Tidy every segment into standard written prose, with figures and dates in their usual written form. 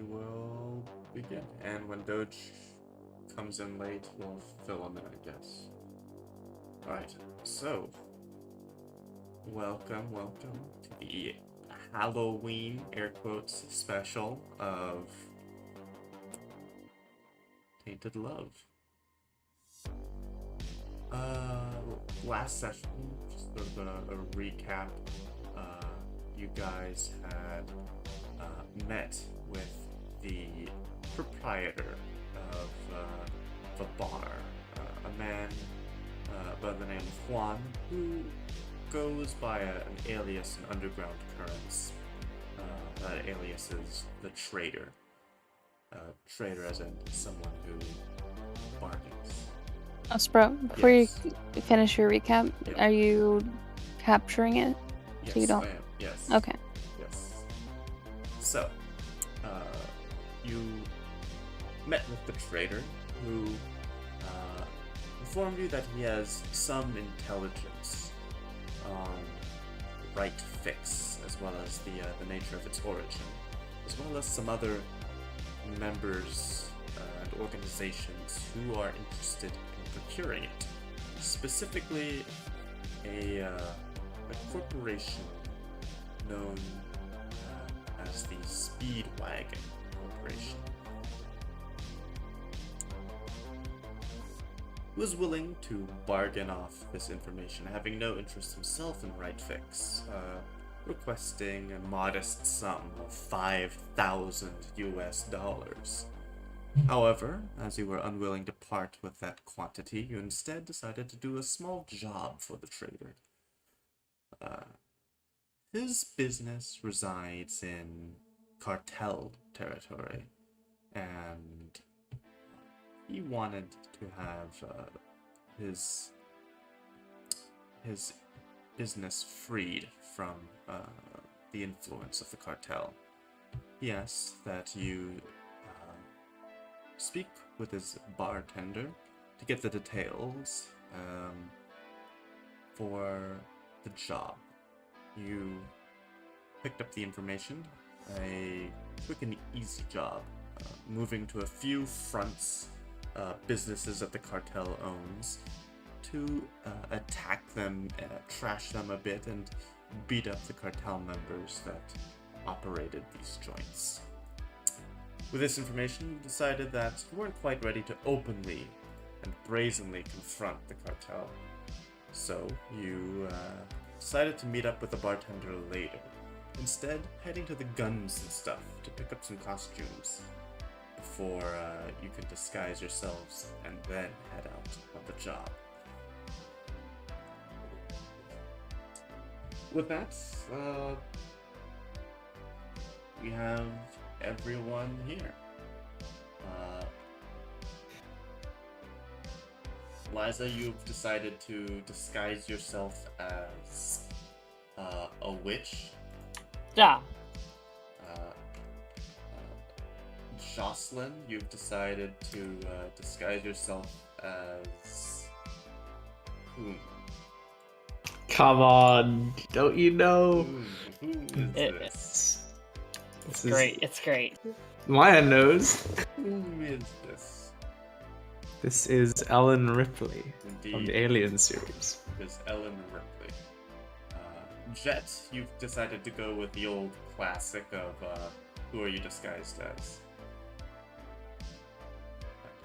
will begin. And when Doge comes in late, we'll fill him in, I guess. Alright, so welcome to the Halloween, air quotes, special of Tainted Love. Last session, just sort of a recap, you guys had met with the proprietor of the bar, a man by the name of Juan, who goes by an alias in underground currents. That alias is the Trader. Trader as in someone who bargains. Spro, before Yes. you finish your recap, Yep. are you capturing it? Yes, So you don't... I am. Yes. Okay. Yes. So, you met with the trader, who informed you that he has some intelligence on right fix, as well as the nature of its origin, as well as some other members and organizations who are interested in procuring it. Specifically, a corporation known as the Speedwagon Corporation, who is willing to bargain off this information, having no interest himself in right fix, requesting a modest sum of 5,000 US dollars. However, as you were unwilling to part with that quantity, you instead decided to do a small job for the trader. His business resides in cartel territory, and he wanted to have his business freed from the influence of the cartel. He asks that you speak with his bartender to get the details for the job. You picked up the information, a quick and easy job, moving to a few fronts, businesses that the cartel owns, to attack them, trash them a bit, and beat up the cartel members that operated these joints. With this information, you decided that you weren't quite ready to openly and brazenly confront the cartel. So you decided to meet up with the bartender later, instead heading to the guns and stuff to pick up some costumes before you can disguise yourselves and then head out on the job. With that, we have everyone here. Liza, you've decided to disguise yourself as a witch. Yeah. Jocelyn, you've decided to disguise yourself as whom? Come on, don't you know? Who is this? This Great, it's great. Maya knows. Who is this? This is Ellen Ripley Indeed. from the Alien series. Is Ellen Ripley. Jet, you've decided to go with the old classic of who are you disguised as?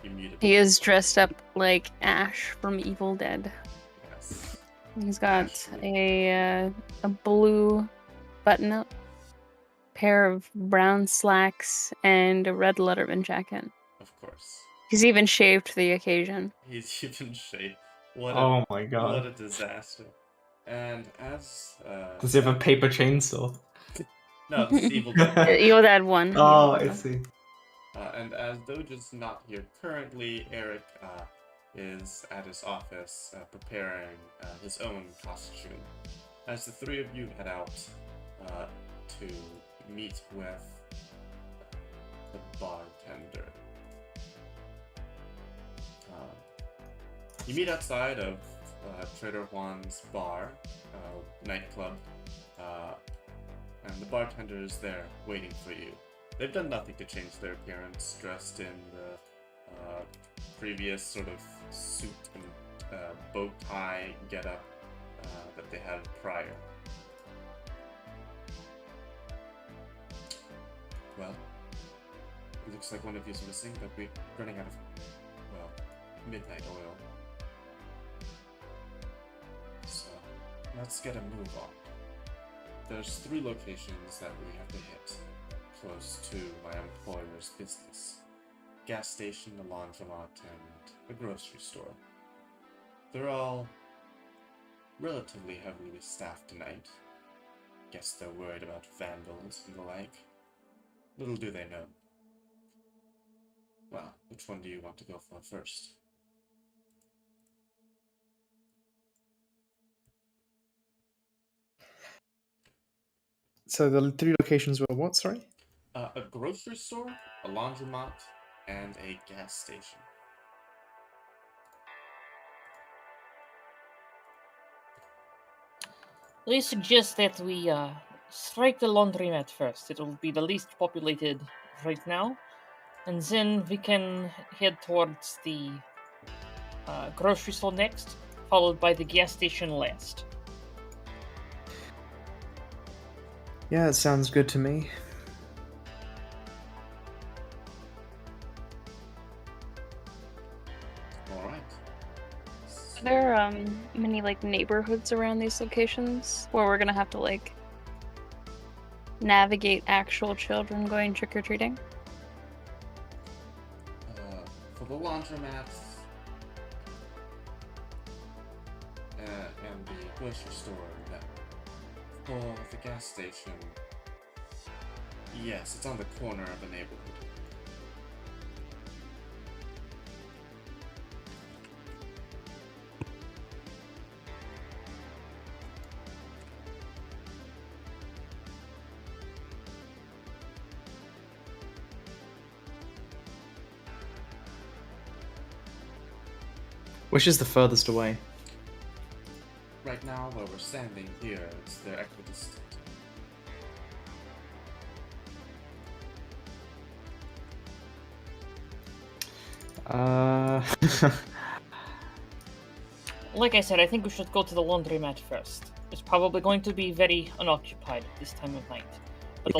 You muted. He is dressed up like Ash from Evil Dead. Yes. He's got Ash. a blue button-up, pair of brown slacks, and a red Letterman jacket. Of course. He's even shaved for the occasion. He's even shaved. What Oh a, my What god. a disaster. And as Does he have a paper chainsaw? no, this is Evil Dead. Evil Dead 1. Oh, I see. And as Doge is not here currently, Eric is at his office preparing his own costume. As the three of you head out to meet with the bartender. You meet outside of Trader Juan's bar, nightclub, and the bartender is there waiting for you. they've done nothing to change their appearance, dressed in the previous sort of suit and bow tie getup that they had prior. Well, it looks like one of you's missing, but we're running out of, well, midnight oil. So, let's get a move on. There's 3 locations that we have to hit close to my employer's business. Gas station, a laundromat, and a grocery store. They're all relatively heavily staffed tonight. Guess they're worried about vandals and the like. Little do they know. Well, which one do you want to go for first? So the 3 locations were what, sorry? A grocery store, a laundromat, and a gas station. I suggest that we strike the laundromat first. It will be the least populated right now, and then we can head towards the grocery store next, followed by the gas station last. Yeah, it sounds good to me. Alright. Are there many like neighborhoods around these locations where we're gonna have to like navigate actual children going trick-or-treating? For the laundromats and the grocery store, no. For the gas station, yes, it's on the corner of the neighborhood. Which is the furthest away? Right now, where we're standing here, it's the equidistant. Like I said, I think we should go to the laundromat first. It's probably going to be very unoccupied this time of night. But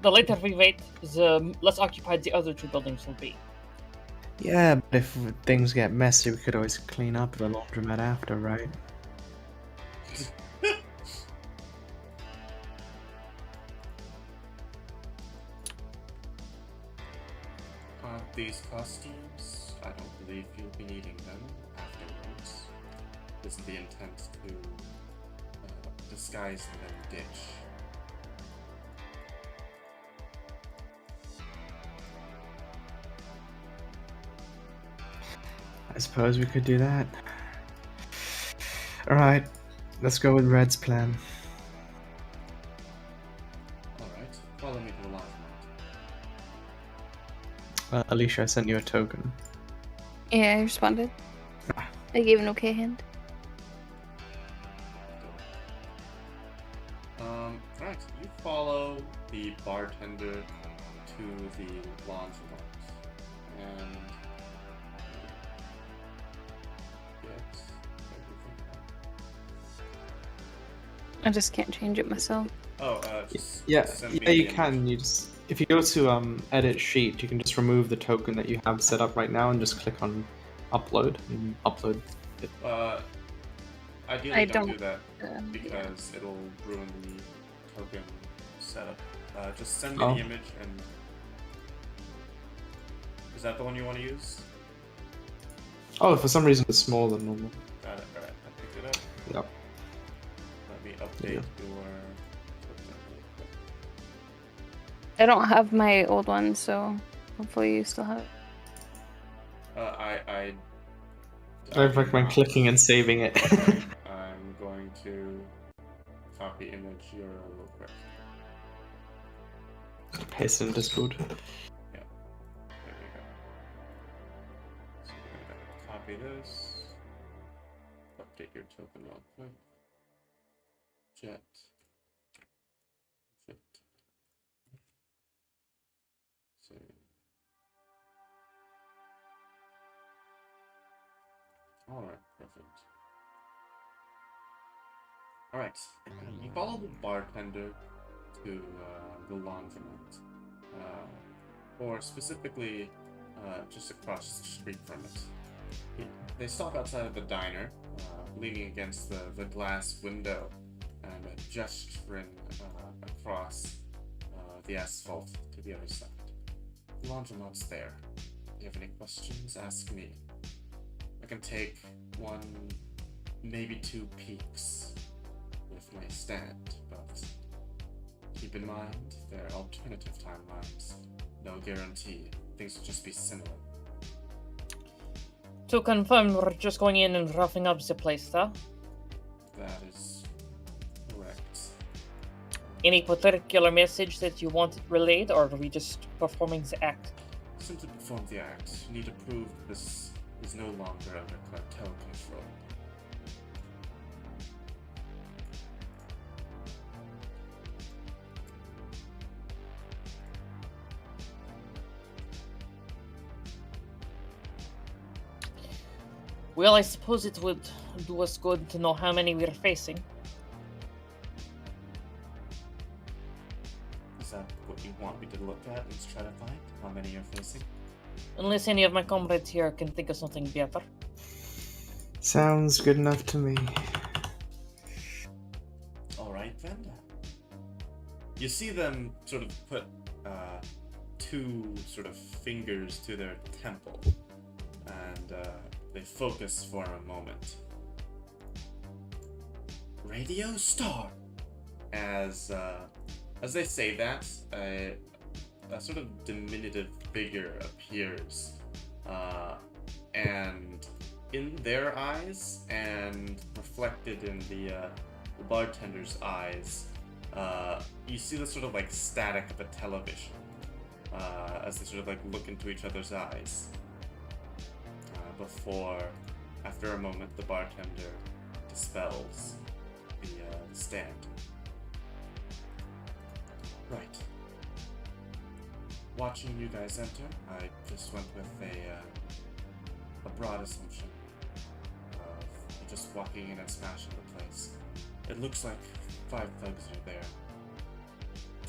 the later we wait, the less occupied the other 2 buildings will be. Yeah, but if things get messy, we could always clean up the laundromat after, right? These costumes, I don't believe you'll be needing them afterwards. Isn't the intent to disguise and then ditch? I suppose we could do that. Alright, let's go with Red's plan. Alright, follow me to the laundromat. Alicia, I sent you a token. Yeah, I responded. I gave an okay hand. Right, you follow the bartender to the laundromat and get everything. I just can't change it myself. Yeah, send me yeah, the you image. can. You just if you go to edit sheet, you can just remove the token that you have set up right now and just click on upload and upload it. Ideally, I don't do don't, that because it'll ruin the token setup. Just send me Oh. the image and. Is that the one you want to use? Oh, for some reason it's smaller than normal. Got it. Alright, I picked it up. Yep. Let me update Yeah. your. I don't have my old one, so hopefully you still have it. I I recommend clicking and saving it. I'm going to copy image URL real quick. Paste in Discord. There we go. So we're gonna copy this. Update your token real quick. Jet. Fit. see. Alright, perfect. Alright, you follow the bartender to the laundromat. Or specifically, just across the street from it. They stop outside of the diner, leaning against the glass window and gesturing across the asphalt to the other side. The laundromat's there. If you have any questions, ask me. I can take one, maybe 2 peeks with my stand, but keep in mind, they're alternative timelines. No guarantee. Things will just be similar. To confirm, we're just going in and roughing up the place, huh? That is correct. Any particular message that you want relayed, or are we just performing the act? Simply perform the act. You need to prove this is no longer under cartel control. Well, I suppose it would do us good to know how many we're facing. Is that what you want me to look at and try to find? How many you're facing? Unless any of my comrades here can think of something better. Sounds good enough to me. Alright then. You see them sort of put 2 sort of fingers to their temple, and they focus for a moment. Radio Star! As they say that, a sort of diminutive figure appears, and in their eyes and reflected in the bartender's eyes, you see the sort of like static of a television as they sort of like look into each other's eyes. Before, after a moment, the bartender dispels the stand. Right. Watching you guys enter, I just went with a broad assumption of you just walking in and smashing the place. It looks like 5 thugs are there.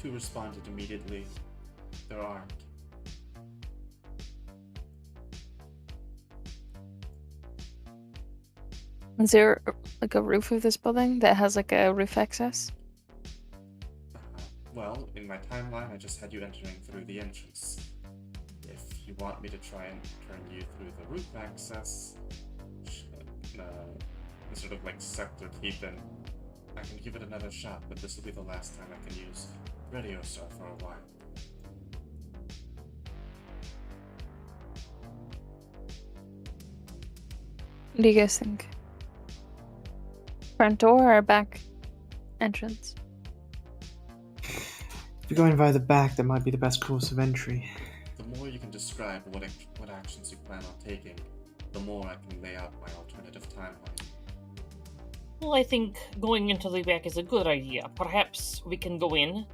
2 responded immediately. They're armed. Is there like a roof of this building that has like a roof access? Well, in my timeline, I just had you entering through the entrance. If you want me to try and turn you through the roof access, the sort of like sector teeth in, I can give it another shot, but this will be the last time I can use Radio Star for a while. What do you guys think? Front door or back entrance? If you're going via the back, that might be the best course of entry. The more you can describe what actions you plan on taking, the more I can lay out my alternative timeline. Well, I think going into the back is a good idea. Perhaps we can go in,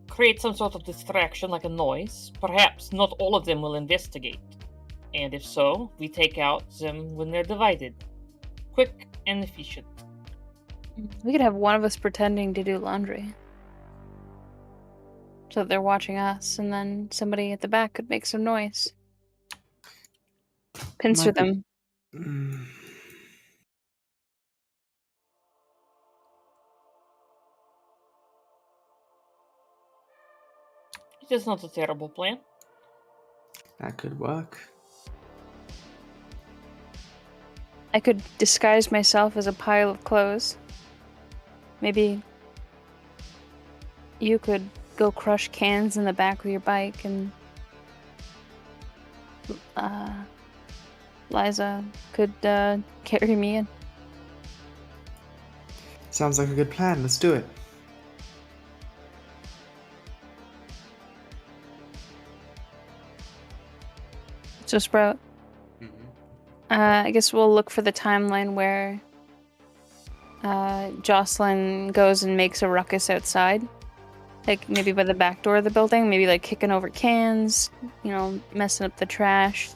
create some sort of distraction like a noise. Perhaps not all of them will investigate. And if so, we take out them when they're divided. Quick and efficient. We could have one of us pretending to do laundry. So that they're watching us, and then somebody at the back could make some noise. Pincer Might be- them. Mm, It is not a terrible plan. that could work. I could disguise myself as a pile of clothes. Maybe you could go crush cans in the back of your bike, and Liza could carry me in. Sounds like a good plan. Let's do it. So Sprout, I guess we'll look for the timeline where Jocelyn goes and makes a ruckus outside. Like maybe by the back door of the building, maybe like kicking over cans, messing up the trash.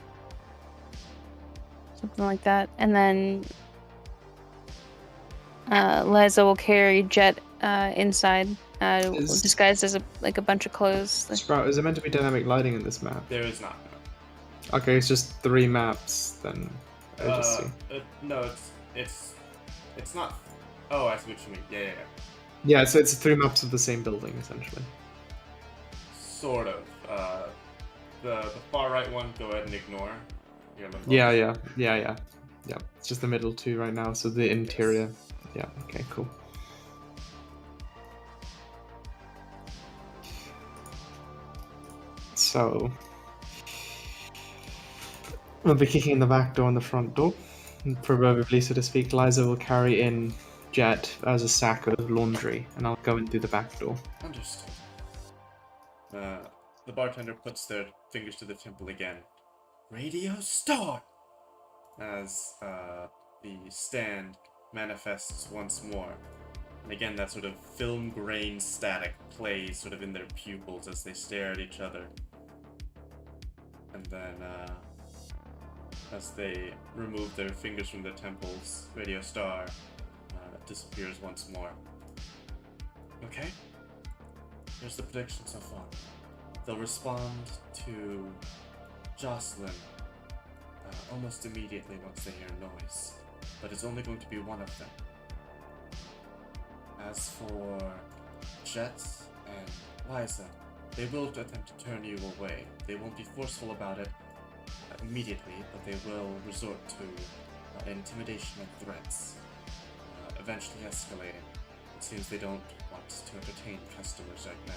Something like that. And then Liza will carry Jet inside, disguised as a bunch of clothes. Sprout, is there meant to be dynamic lighting in this map? There is not. Okay, it's just 3 maps then. I just see. No, it's not. Oh, I see what you mean. Yeah. Yeah, so it's 3 maps of the same building essentially. Sort of. The far right one, go ahead and ignore. Yeah. It's just the middle 2 right now, so the interior. Yeah, okay, cool. So we'll be kicking in the back door and the front door. And probably, so to speak, Liza will carry in Jet as a sack of laundry, and I'll go in through the back door. Understood. The bartender puts their fingers to the temple again. Radio start! As the stand manifests once more. And again, that sort of film grain static plays sort of in their pupils as they stare at each other. And then, as they remove their fingers from their temples, Radio Star disappears once more. Okay? Here's the prediction so far. They'll respond to Jocelyn almost immediately once they hear noise, but it's only going to be one of them. As for Jet and Liza, they will attempt to turn you away. They won't be forceful about it immediately, but they will resort to intimidation and threats, eventually escalating. It seems they don't want to entertain customers right now.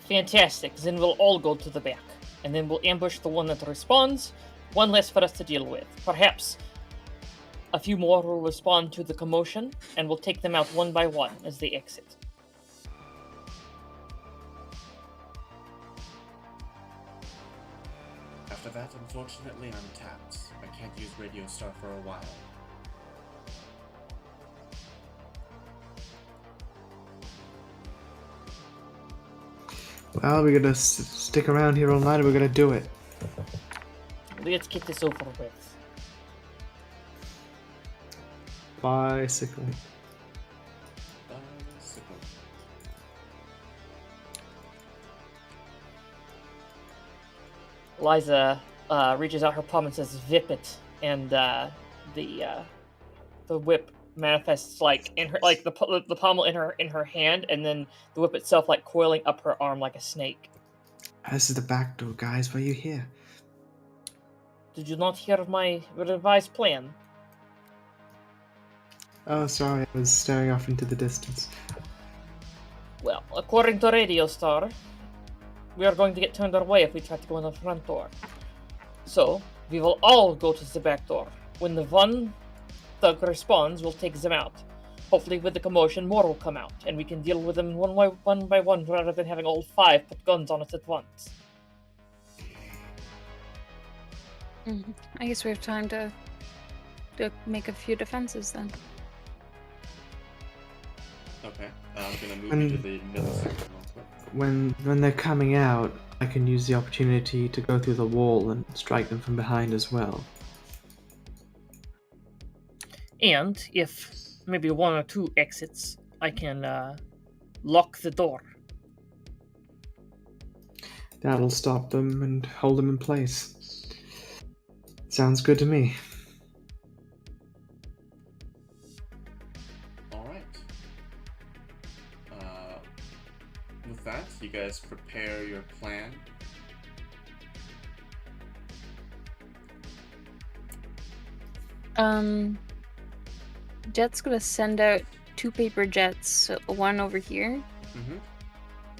Fantastic. Then we'll all go to the back, and then we'll ambush the one that responds. One less for us to deal with. Perhaps a few more will respond to the commotion, and we'll take them out one by one as they exit. After that, unfortunately, I'm tapped. I can't use Radio Star for a while. Well, we're gonna stick around here all night and we're gonna do it. Let's get this over with. Bicycle. Liza reaches out her palm and says, "Vip it," and the whip manifests like in her, like the pommel in her hand, and then the whip itself like coiling up her arm like a snake. This is the back door, guys. Why are you here? Did you not hear my revised plan? Oh, sorry. I was staring off into the distance. Well, according to Radio Star, we are going to get turned away if we try to go in the front door. So, we will all go to the back door. When the one thug responds, we'll take them out. Hopefully with the commotion, more will come out, and we can deal with them one by one rather than having all 5 put guns on us at once. I guess we have time to make a few defenses then. Okay, I'm gonna move you to the middle section real quick. When they're coming out, I can use the opportunity to go through the wall and strike them from behind as well. And if maybe 1 or 2 exits, I can lock the door. That'll stop them and hold them in place. Sounds good to me. Alright. With that, you guys prepare your plan. Jet's gonna send out 2 paper jets, one over here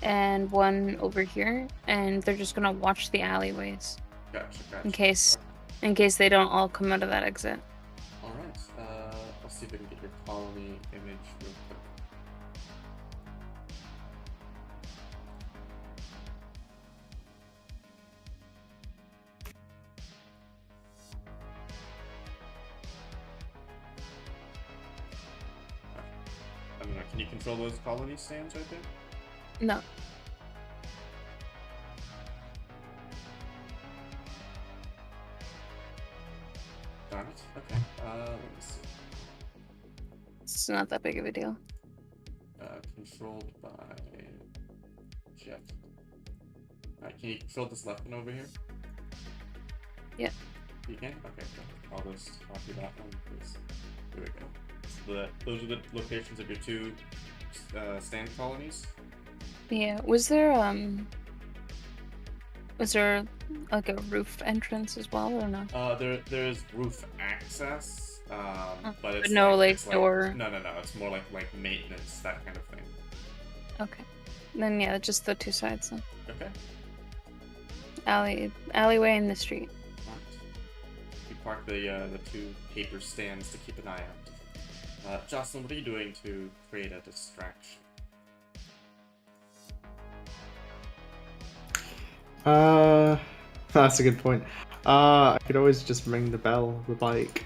and one over here, and they're just gonna watch the alleyways Gotcha. in case they don't all come out of that exit. Alright, I'll see if I can get your colony image real quick. Can you control those colony stands right there? No. Darn it. Okay. Let me see. It's not that big of a deal. Controlled by Jet. Alright, can you control this left one over here? Yeah. You can? Okay, cool. I'll just copy that one, please. Here we go. So those are the locations of your two stand colonies. Yeah. Was there like a roof entrance as well or no? There's roof access, but it's no it's door. No. It's more like maintenance, that kind of thing. Okay. Then yeah, just the two sides then. Okay. Alleyway in the street. Right. You park the two paper stands to keep an eye out. Jocelyn, what are you doing to create a distraction? That's a good point. I could always just ring the bell, the bike.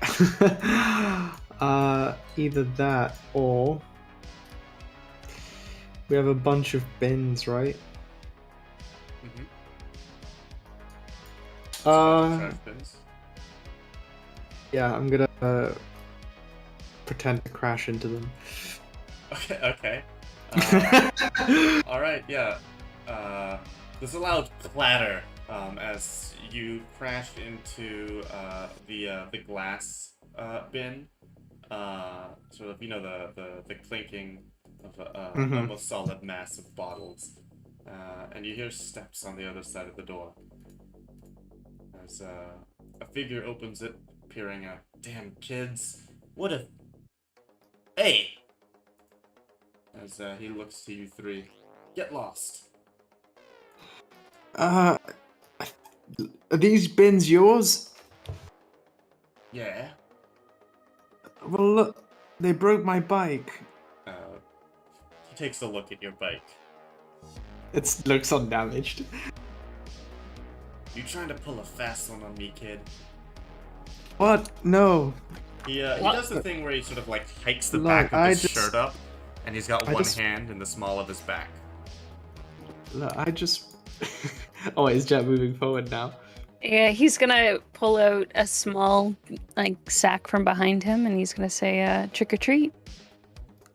Either that or we have a bunch of bins, right? Mm-hmm. Trash bins. Yeah, I'm gonna pretend to crash into them. Okay. All right. Yeah. There's a loud clatter as you crash into the glass bin. Sort of, the clinking of a almost solid mass of bottles, and you hear steps on the other side of the door. As a figure opens it, peering out. Damn kids! What if? Hey! As he looks to you three. Get lost. Are these bins yours? Yeah. Well, look, they broke my bike. He takes a look at your bike. It looks undamaged. You trying to pull a fast one on me, kid? What? No. He does the thing where he sort of like hikes the back of his shirt up, and he's got one hand in the small of his back. Look, Oh, wait, is Jet moving forward now? Yeah, he's gonna pull out a small sack from behind him, and he's gonna say trick or treat.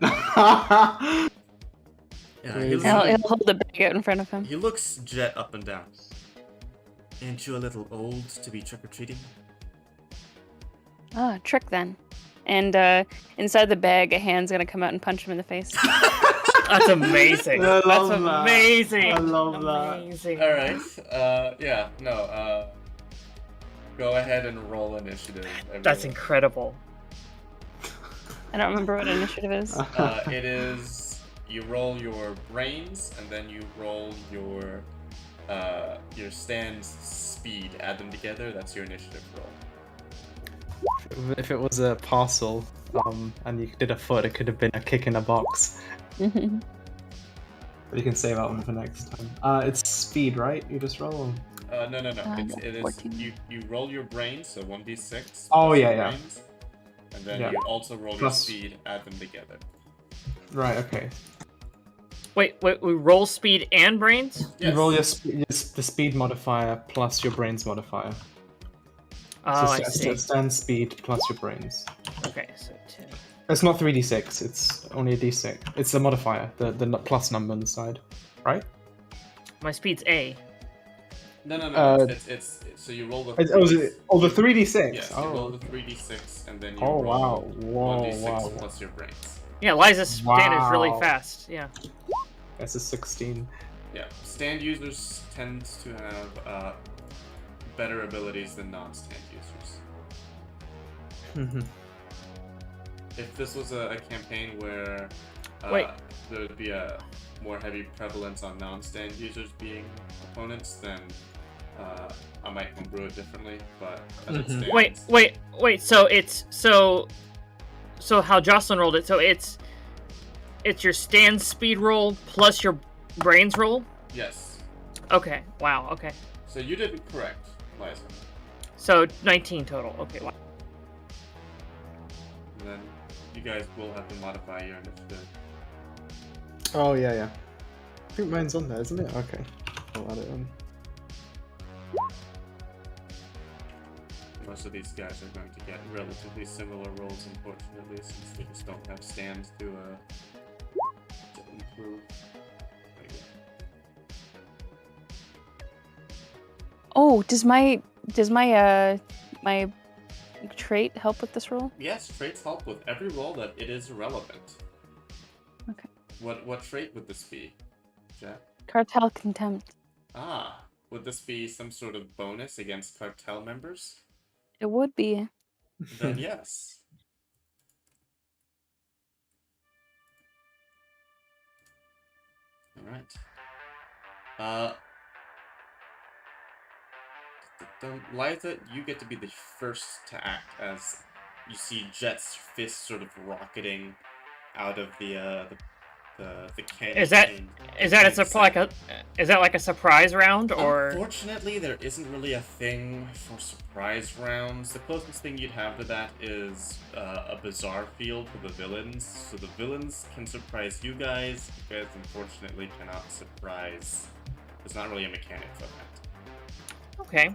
Yeah, He'll hold the bag out in front of him. He looks Jet up and down. Ain't you a little old to be trick or treating? Ah, trick then. And inside the bag, a hand's gonna come out and punch him in the face. That's amazing. I love That's that. amazing. I love amazing. that. Alright, go ahead and roll initiative. Everyone. That's incredible. I don't remember what initiative is. It is, you roll your brains, and then you roll your stand's speed. Add them together, that's your initiative roll. If it was a parcel, and you did a foot, it could have been a kick in a box. But you can save that one for next time. It's speed, right? You just roll. No. It is 14. you roll your brains, so 1d6. Oh, yeah, your yeah. brains, and then Yeah. you also roll Plus- your speed, add them together. Right. Okay. Wait, we roll speed and brains? Yes. You roll the speed modifier plus your brains modifier. Oh, so I see. stand speed plus your brains. Okay, so 10. It's not 3d6. It's only a d6. It's the modifier, the plus number on the side, right? My speed's A. No. It's so you roll the. The 3d6. Yes, you Oh. roll the 3d6, and then you Oh, roll wow. Whoa, 1d6 wow. plus your brains. Yeah, Liza's stand is really Wow. fast. Yeah. That's a 16. Yeah, stand users tend to have better abilities than non-stand users. If this was a campaign where Wait. there would be a more heavy prevalence on non-stand users being opponents, then I might homebrew it differently. But as it stands, Wait. So it's so how Jocelyn rolled it. So it's your stand speed roll plus your brains roll. yes. Okay. Wow. Okay. So you did it correct, Liza. So 19 total. Okay. Wow. And then you guys will have to modify your initiative. Oh, yeah. I think mine's on there, isn't it? Okay. I'll add it on. Most of these guys are going to get relatively similar rolls, unfortunately, since they just don't have stands to improve. Oh, does my my trait help with this roll? Yes, traits help with every roll that it is relevant. Okay. What trait would this be, Jack? Cartel contempt. Ah, would this be some sort of bonus against cartel members? It would be. Then yes. All right. Liza, you get to be the first to act as you see Jet's fist sort of rocketing out of the cannon. Is that like a surprise round, or? Unfortunately, there isn't really a thing for surprise rounds. The closest thing you'd have to that is a Bizzare field for the villains. So the villains can surprise you guys. You guys unfortunately cannot surprise. There's not really a mechanic for that. Okay.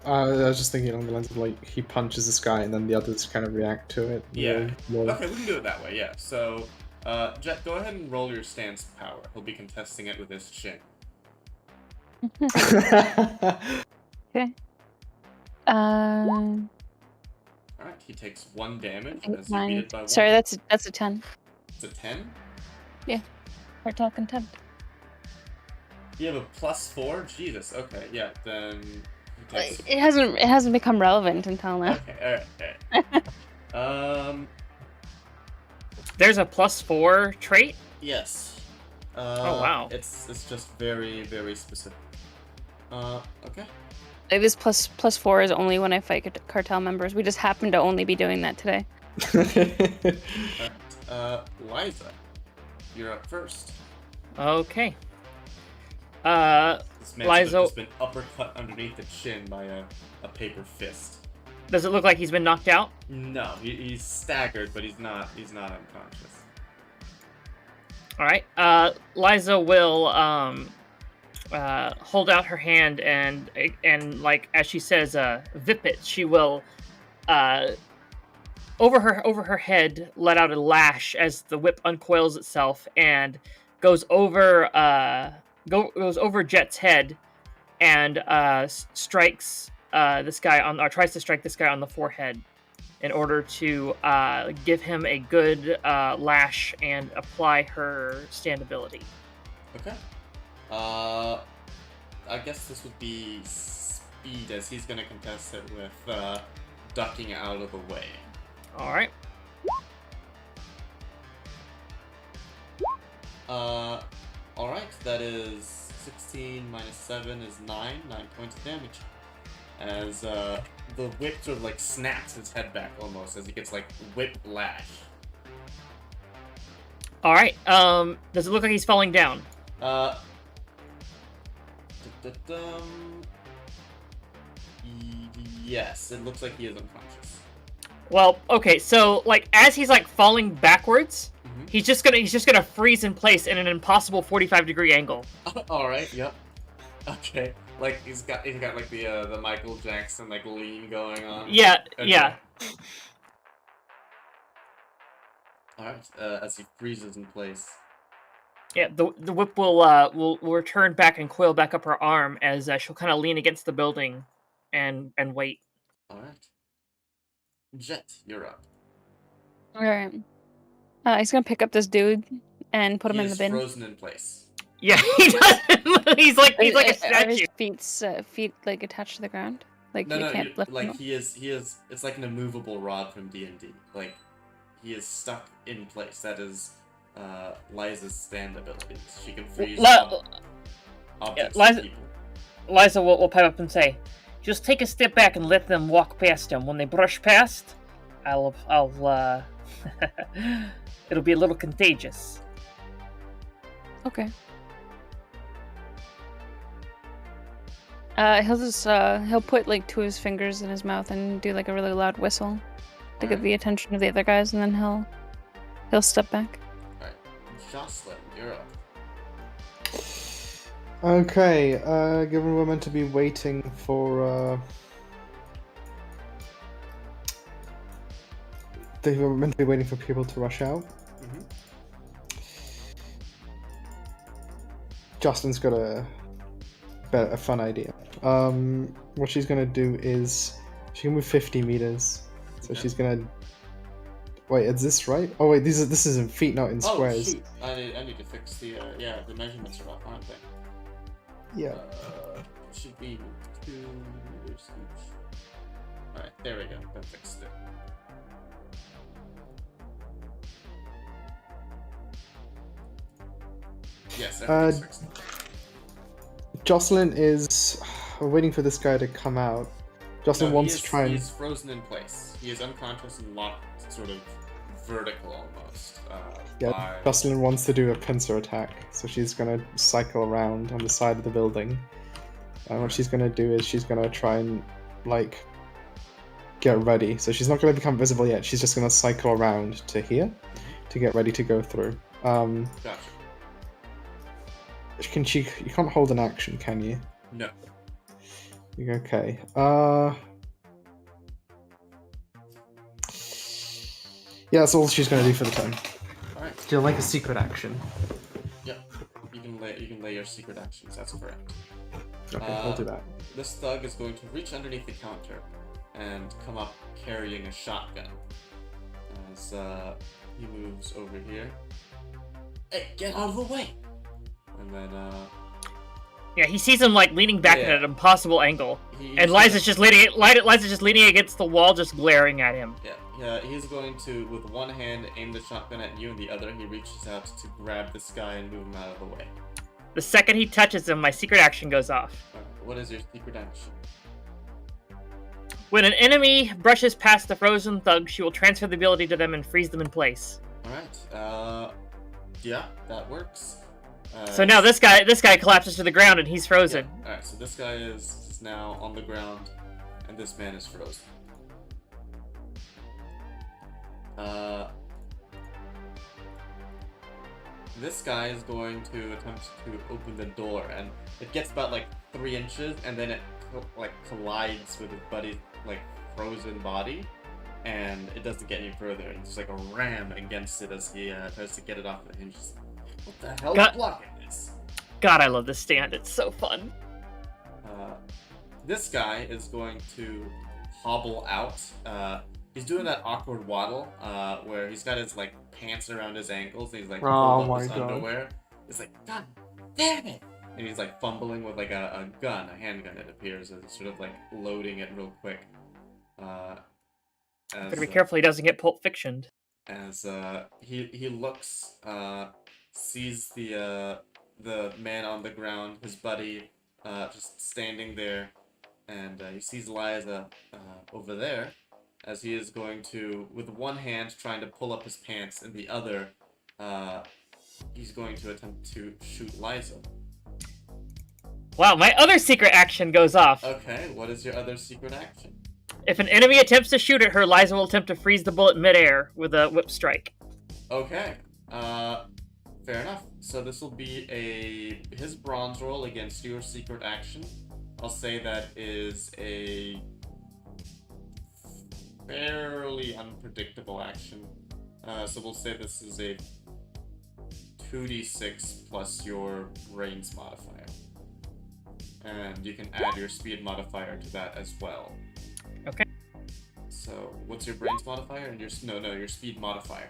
I was just thinking along the lines of like he punches this guy and then the others kind of react to it. Yeah. More... Okay, we can do it that way. Yeah. So, Jet, go ahead and roll your stance power. He'll be contesting it with his chin. Okay. All right. He takes 1 damage as you beat it by 1. Sorry, that's a 10. It's a 10. Yeah. Cartel contempt. You have a +4? Jesus, okay, yeah, then... It hasn't become relevant until now. Okay, alright. There's a +4 trait? Yes. Oh, wow. It's just very, very specific. Okay. This +4 is only when I fight cartel members. We just happen to only be doing that today. Alright, Liza, you're up first. Okay. This man's Liza just been uppercut underneath the chin by a paper fist. Does it look like he's been knocked out? No, he's staggered, but he's not unconscious. All right. Liza will hold out her hand and like as she says, "Vip it." She will over her head let out a lash as the whip uncoils itself and goes over Jet's head and strikes this guy tries to strike this guy on the forehead in order to give him a good lash and apply her stand ability. Okay. I guess this would be speed, as he's going to contest it with ducking out of the way. All right. Alright, that is 16 minus 7 is 9 points of damage. As the whip sort of like snaps his head back almost as he gets like whiplash. Alright, does it look like he's falling down? Yes, it looks like he is unconscious. Well, okay, so like as he's like falling backwards, he's just gonna freeze in place in an impossible 45-degree angle. All right. Yep. Okay. Like he's got like the Michael Jackson like lean going on. Yeah. Okay. Yeah. All right. As he freezes in place. Yeah. The whip will return back and coil back up her arm as she'll kind of lean against the building, and wait. All right. Jet, you're up. All right. He's gonna pick up this dude and put him in the bin. He's frozen in place. Yeah, he doesn't. He's like a statue. Are his feet like attached to the ground? Like No, you can't lift like him up? he is. It's like an immovable rod from D&D. Like he is stuck in place. That is Liza's stand ability. She can freeze objects and people. Liza will pipe up and say, "Just take a step back and let them walk past him. When they brush past, I'll it'll be a little contagious." Okay. He'll put like 2 of his fingers in his mouth and do like a really loud whistle to get the attention of the other guys, and then he'll step back. Alright. Jocelyn, you're up. Okay, given we're meant to be waiting for, they were meant to be waiting for people to rush out. Mm-hmm. Jocelyn's got a fun idea. What she's gonna do is she can move 50 meters. So she's gonna. Wait, is this right? Oh wait, this is in feet, not in squares. Oh shoot! I need to fix the the measurements are off, aren't they? Yeah. Should be 2 meters each. All right, there we go. That fixed it. Yes, everything's fixed. Jocelyn is waiting for this guy to come out. Jocelyn wants to try and... He's frozen in place. He is unconscious and locked, sort of vertical almost. Yeah, Jocelyn wants to do a pincer attack, so she's gonna cycle around on the side of the building. And what she's gonna do is she's gonna try and, like, get ready. So she's not gonna become visible yet. She's just gonna cycle around to here to get ready to go through. Gotcha. You can't hold an action, can you? No. Okay. Yeah, that's all she's gonna do for the turn. All right. She'll make a secret action. Yep. You can lay your secret actions. That's correct. Okay, I'll do that. This thug is going to reach underneath the counter and come up carrying a shotgun. As he moves over here. Hey, get out of the way! And then Yeah, he sees him like leaning back at an impossible angle, and Liza's just leaning against the wall, just glaring at him. Yeah, he's going to, with one hand, aim the shotgun at you, and the other he reaches out to grab this guy and move him out of the way. The second he touches him, my secret action goes off. What is your secret action? When an enemy brushes past the frozen thug, she will transfer the ability to them and freeze them in place. Alright, yeah, that works. So now this guy collapses to the ground and he's frozen. Yeah. Alright, so this guy is now on the ground, and this man is frozen. This guy is going to attempt to open the door, and it gets about like 3 inches, and then it like collides with his buddy's like frozen body, and it doesn't get any further. It's just like a ram against it as he tries to get it off the hinges. What the hell is blocking this? God, I love this stand. It's so fun. This guy is going to hobble out. He's doing that awkward waddle where he's got his like pants around his ankles and he's like pulling up his underwear. It's like, God damn it! And he's like fumbling with like a gun, a handgun, it appears, and sort of like loading it real quick. Better be careful he doesn't get Pulp Fictioned. As he looks, sees the man on the ground, his buddy, just standing there, and he sees Liza over there, as he is going to, with one hand, trying to pull up his pants, and the other, he's going to attempt to shoot Liza. Wow, my other secret action goes off. Okay, what is your other secret action? If an enemy attempts to shoot at her, Liza will attempt to freeze the bullet midair with a whip strike. Okay, fair enough. So this will be his bronze roll against your secret action. I'll say that is a fairly unpredictable action. So we'll say this is a 2d6 plus your brains modifier. And you can add your speed modifier to that as well. Okay. So what's your brains modifier and your speed modifier?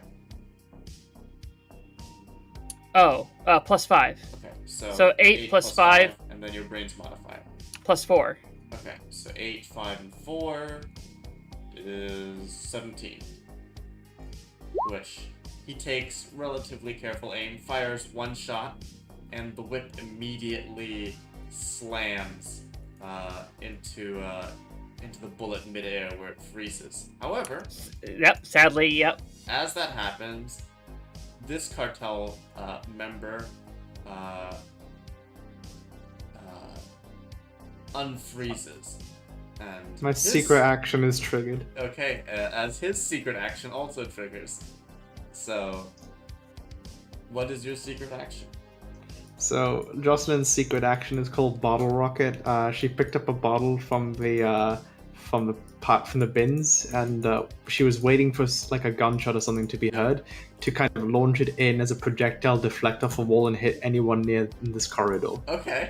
Oh, +5. Okay, so 8 plus 5, and then your brains modifier. +4. Okay, so 8, 5, and 4 is 17. Which he takes relatively careful aim, fires one shot, and the whip immediately slams into the bullet midair where it freezes. However, sadly. As that happens, this cartel member unfreezes, and my secret action is triggered. Okay, as his secret action also triggers. So what is your secret action? So Jocelyn's secret action is called Bottle Rocket. She picked up a bottle from the bins, and she was waiting for like a gunshot or something to be heard to kind of launch it in as a projectile, deflect off a wall, and hit anyone near in this corridor. Okay,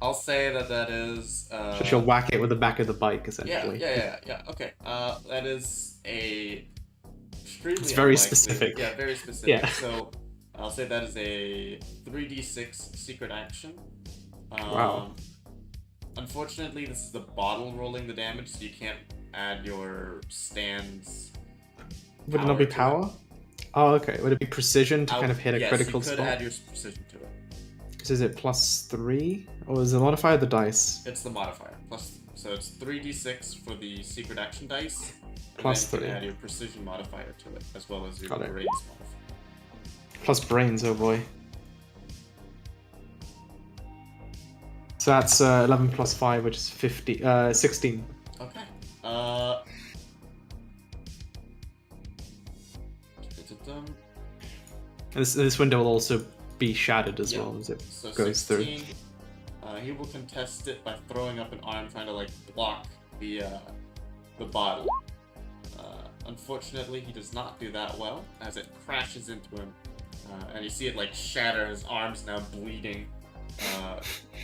I'll say that is. So she'll whack it with the back of the bike, essentially. Yeah. Okay. That is a extremely. It's very unlikely. specific. Yeah, very specific. Yeah. So I'll say that is a 3d6 secret action. Wow. Unfortunately, this is the bottle rolling the damage, so you can't add your stands. Would it not be power? Oh, okay. Would it be precision to kind of hit a critical spot? Yes, you could add your precision to it. Because is it +3? Or is the modifier the dice? It's the modifier. So it's 3d6 for the secret action dice. And +3. then you can add your precision modifier to it, as well as your brains modifier. Plus brains, oh boy. So that's 11 plus 5, which is 16. Okay. This window will also be shattered as well as it goes 16, through. He will contest it by throwing up an arm, trying to like block the bottle. Unfortunately, he does not do that well, as it crashes into him, and you see it like shatter. His arm's now bleeding.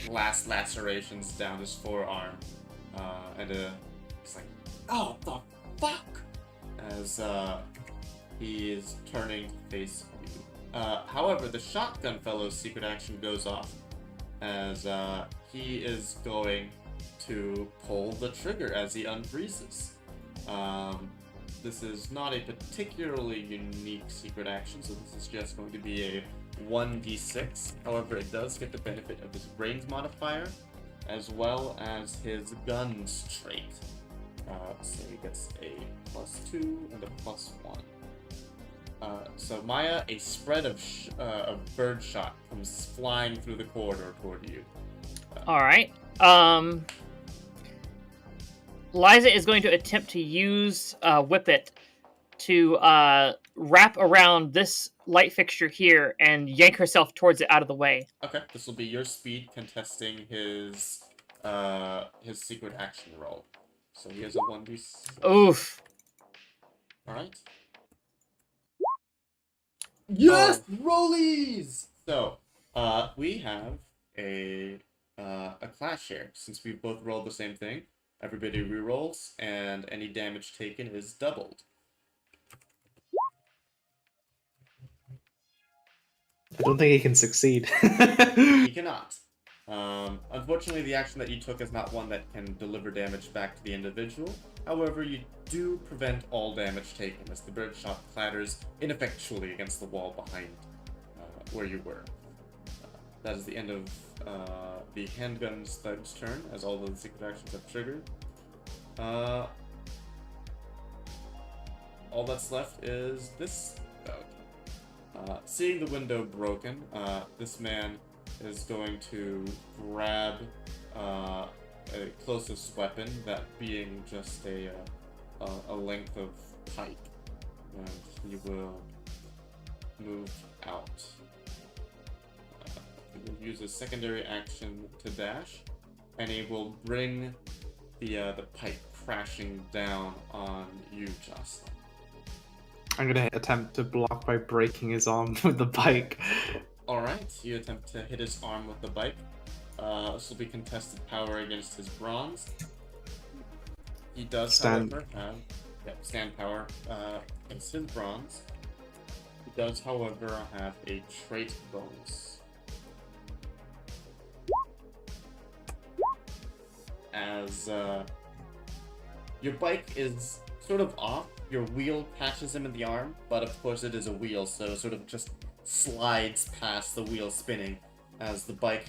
Last lacerations down his forearm, and it's like, oh the fuck, as he is turning to face you. However, the shotgun fellow's secret action goes off, as he is going to pull the trigger as he unfreezes. This is not a particularly unique secret action, so this is just going to be a 1d6. However, it does get the benefit of his brains modifier, as well as his guns trait. So he gets a +2 and a +1. So Maya, a spread of bird shot comes flying through the corridor toward you. Alright. Liza is going to attempt to use Whip It to wrap around this light fixture here and yank herself towards it out of the way. Okay, this will be your speed contesting his secret action roll. So he has a 1d6. Oof. Alright. Yes! Rollies! So, we have a clash here. Since we both rolled the same thing, everybody rerolls, and any damage taken is doubled. I don't think he can succeed. He cannot. Unfortunately, the action that you took is not one that can deliver damage back to the individual. However, you do prevent all damage taken, as the bird shot clatters ineffectually against the wall behind where you were. That is the end of the handgun's thug's turn, as all of the secret actions have triggered. All that's left is this thug. Seeing the window broken, this man is going to grab a closest weapon, that being just a length of pipe, and he will move out. He will use a secondary action to dash, and he will bring the pipe crashing down on you, Jocelyn. I'm gonna attempt to block by breaking his arm with the bike. Alright, you attempt to hit his arm with the bike. This will be contested power against his bronze. He does, however, have stand power against his bronze. He does, however, have a trait bonus. As your bike is sort of off, your wheel catches him in the arm, but of course it is a wheel, so it sort of just slides past the wheel spinning, as the bike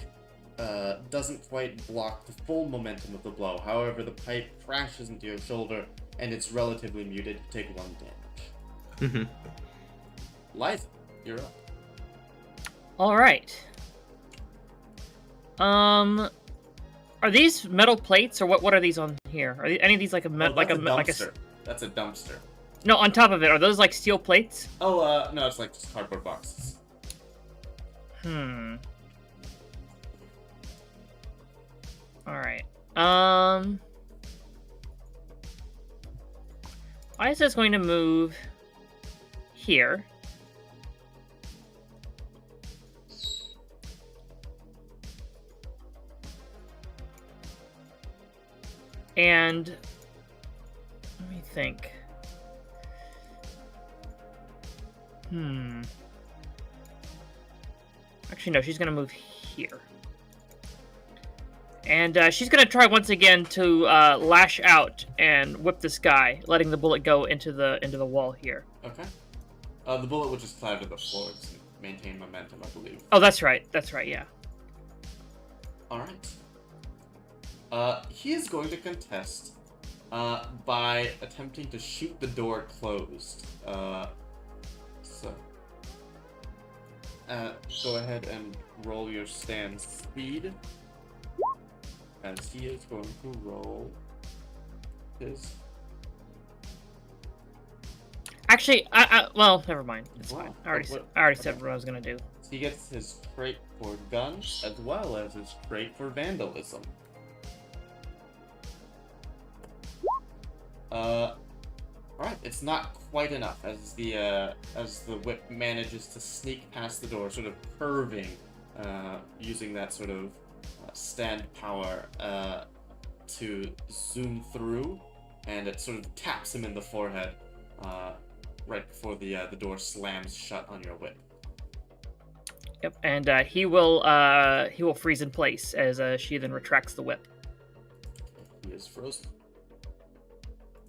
doesn't quite block the full momentum of the blow. However, the pipe crashes into your shoulder, and it's relatively muted. You take 1 damage. Liza, you're up. Alright. Are these metal plates, or what are these on here? Are any of these like a dumpster. That's a dumpster. No, on top of it, are those like steel plates? Oh, no, it's like just cardboard boxes. Alright. Isa is going to move here. And let me think. Actually, no, she's gonna move here. And she's gonna try once again to lash out and whip this guy, letting the bullet go into the wall here. Okay. The bullet will just climb to the floor to maintain momentum, I believe. Oh, that's right. That's right. Yeah. All right. He is going to contest by attempting to shoot the door closed. Go ahead and roll your stand speed. As he is going to roll his... Actually, well, never mind. It's Wow. fine. I already said what I was gonna do. He gets his trait for guns as well as his trait for vandalism. Alright, it's not quite enough as the whip manages to sneak past the door, sort of curving, using that sort of stand power to zoom through, and it sort of taps him in the forehead right before the door slams shut on your whip. Yep, and he will freeze in place as she then retracts the whip. He is frozen.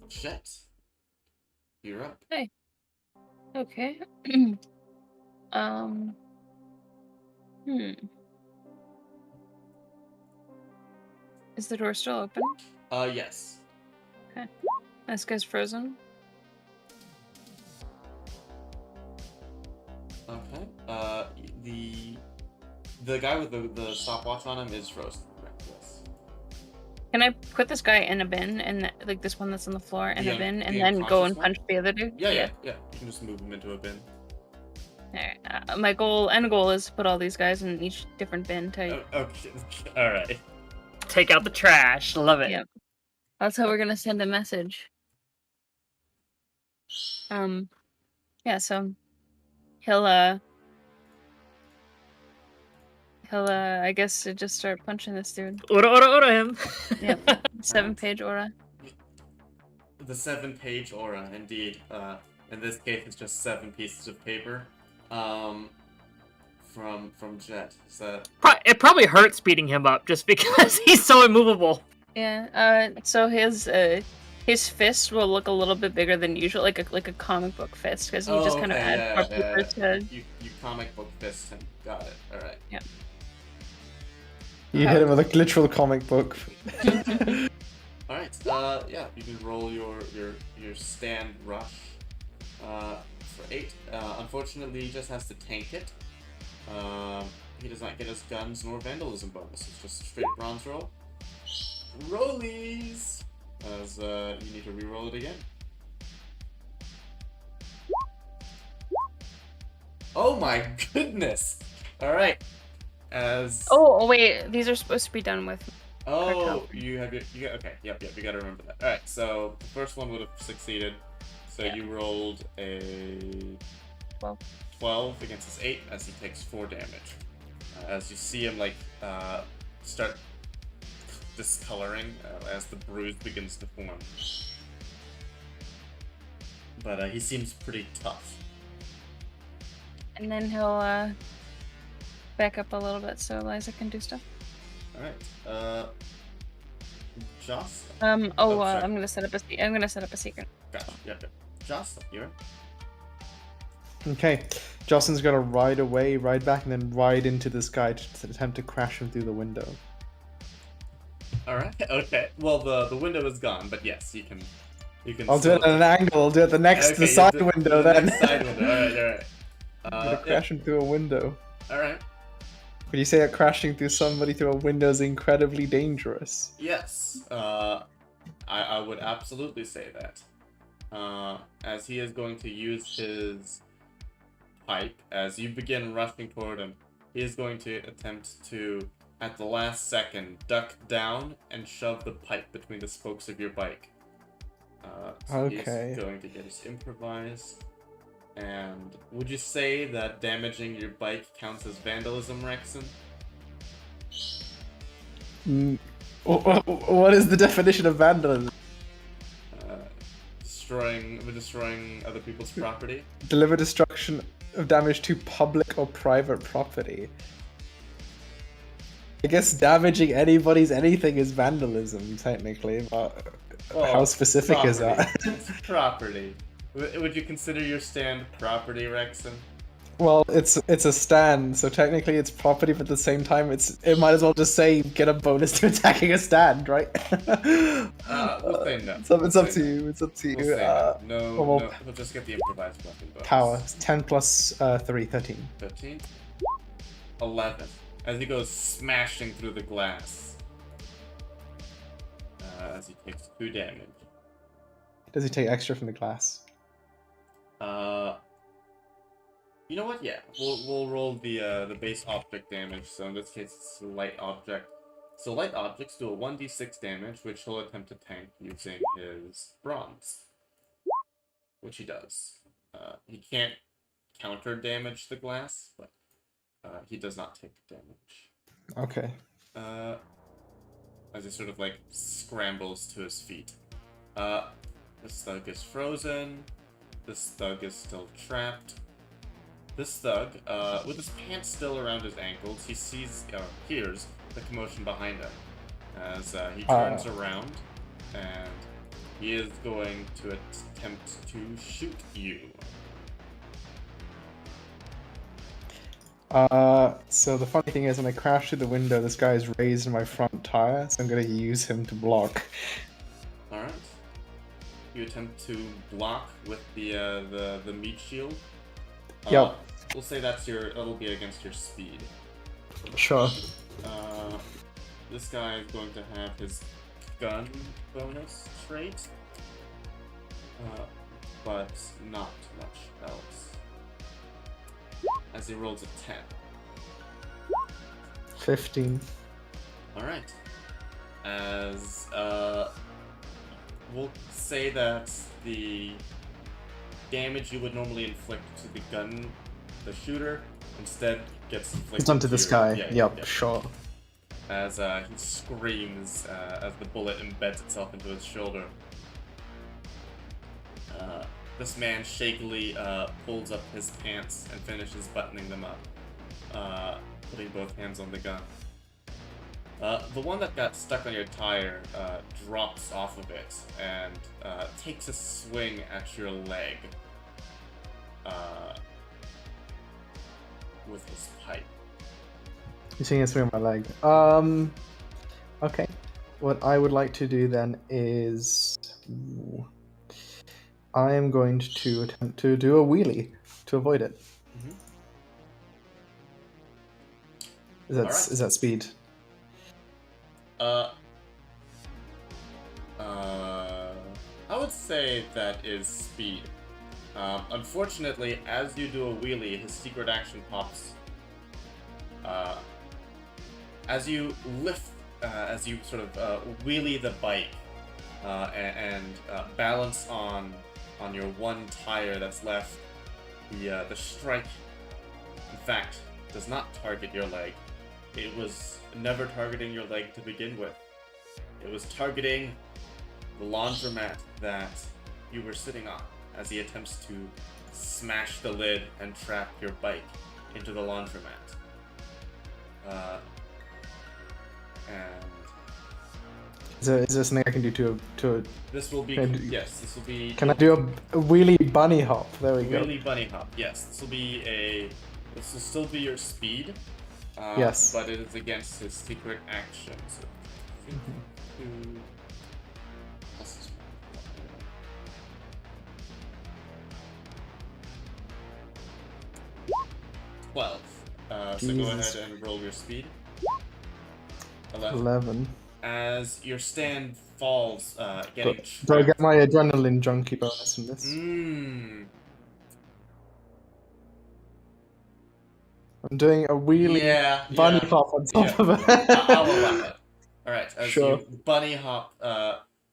Jet, you're up. Hey. Okay. Is the door still open? Yes. Okay. This guy's frozen. Okay. The guy with the stopwatch on him is frozen. Correct. Yes. Can I put this guy in a bin, and like this one that's on the floor in a bin, and the then go and unconscious punch the other dude? Yeah. You can just move him into a bin. Alright. My goal is to put all these guys in each different bin type. Okay. All right. Take out the trash. Love it. Yep. That's how we're gonna send a message. Yeah. So he'll I guess just start punching this dude. Ora him. Yep. 7-page aura. The 7-page aura, indeed. In this case, it's just 7 pieces of paper. From Jet. So It probably hurts beating him up just because he's so immovable. Yeah. So his fist will look a little bit bigger than usual, like a comic book fist, because you just kind of add more paper to. You comic book fist him. Got it. All right. Yeah. You hit him with a literal comic book. All right. Yeah. You can roll your stand rush. For 8. Unfortunately, he just has to tank it. He does not get his guns nor vandalism bonus. It's just a straight bronze roll. Rollies! As you need to re-roll it again. Oh my goodness! Alright. Oh wait, these are supposed to be done with. Oh, you have your. Okay, yep, you gotta remember that. Alright, so the first one would have succeeded. So you rolled a 12 against his 8 as he takes 4 damage. As you see him start discoloring as the bruise begins to form. But he seems pretty tough. And then he'll back up a little bit so Eliza can do stuff. Alright. Joss? I'm gonna set up a secret. Gotcha. Yep. Joss, you're. Okay, Jocelyn's gonna ride back, and then ride into this guy to attempt to crash him through the window. Alright, okay. Well, the window is gone, but yes, you can. I'll do it at an angle. I'll do it the side window then. Next side window. Alright. I'm gonna crash him through a window. Alright. Would you say that crashing through somebody through a window is incredibly dangerous? Yes. I would absolutely say that. As he is going to use his pipe, as you begin rushing toward him, he is going to attempt to, at the last second, duck down and shove the pipe between the spokes of your bike. So Okay. he's going to get his improvise. And would you say that damaging your bike counts as vandalism, Rexon? What is the definition of vandalism? Destroying other people's property. Deliver destruction of damage to public or private property. I guess damaging anybody's anything is vandalism, technically, but how specific is that? It's property. Would you consider your stand property, Rexon? Well, it's a stand, so technically it's property, but at the same time, it might as well just say get a bonus to attacking a stand, right? We'll say no. It's up to you. It's up to you. No, we'll just get the improvised weapon bonus. Power 10 plus 3, 13. 13. 11. As he goes smashing through the glass. As he takes 2 damage. Does he take extra from the glass? You know what? Yeah, we'll roll the base object damage. So in this case, it's a light object. So light objects do a 1d6 damage, which he'll attempt to tank using his bronze, which he does. He can't counter damage the glass, but he does not take damage. Okay. As he sort of like scrambles to his feet. This thug is frozen. This thug is still trapped. This thug, with his pants still around his ankles, he hears the commotion behind him as he turns around, and he is going to attempt to shoot you. So the funny thing is, when I crash through the window, this guy is raised my front tire, so I'm gonna use him to block. Alright. You attempt to block with the meat shield. Yep. We'll say that'll be against your speed. Sure. This guy is going to have his gun bonus trait, but not much else. As he rolls a 10. 15. Alright. As, we'll say that the damage you would normally inflict to the shooter, instead gets inflicted It's onto this guy. Yep, yeah. sure. As he screams as the bullet embeds itself into his shoulder. This man shakily pulls up his pants and finishes buttoning them up, putting both hands on the gun. The one that got stuck on your tire drops off of it and takes a swing at your leg with his pipe. You're seeing a swing on my leg. Okay. What I would like to do then is... I am going to attempt to do a wheelie to avoid it. Mm-hmm. Is that speed? I would say that is speed. Unfortunately, as you do a wheelie, his secret action pops. As you lift, as you sort of wheelie the bike and balance on your one tire that's left, the strike, in fact, does not target your leg. It was never targeting your leg to begin with. It was targeting the laundromat that you were sitting on as he attempts to smash the lid and trap your bike into the laundromat. And is there something I can do to this will be yes. This will be. Can I do a wheelie bunny hop? There we go. Wheelie bunny hop. Yes, this will still be your speed. Yes. But it is against his secret action. So, 12. So go ahead and roll your speed. 11. As your stand falls, getting trapped. Do I get my adrenaline junkie bonus from this? I'm doing a wheelie bunny hop on top of it. I'll allow it. Alright, as Sure. you bunny hop,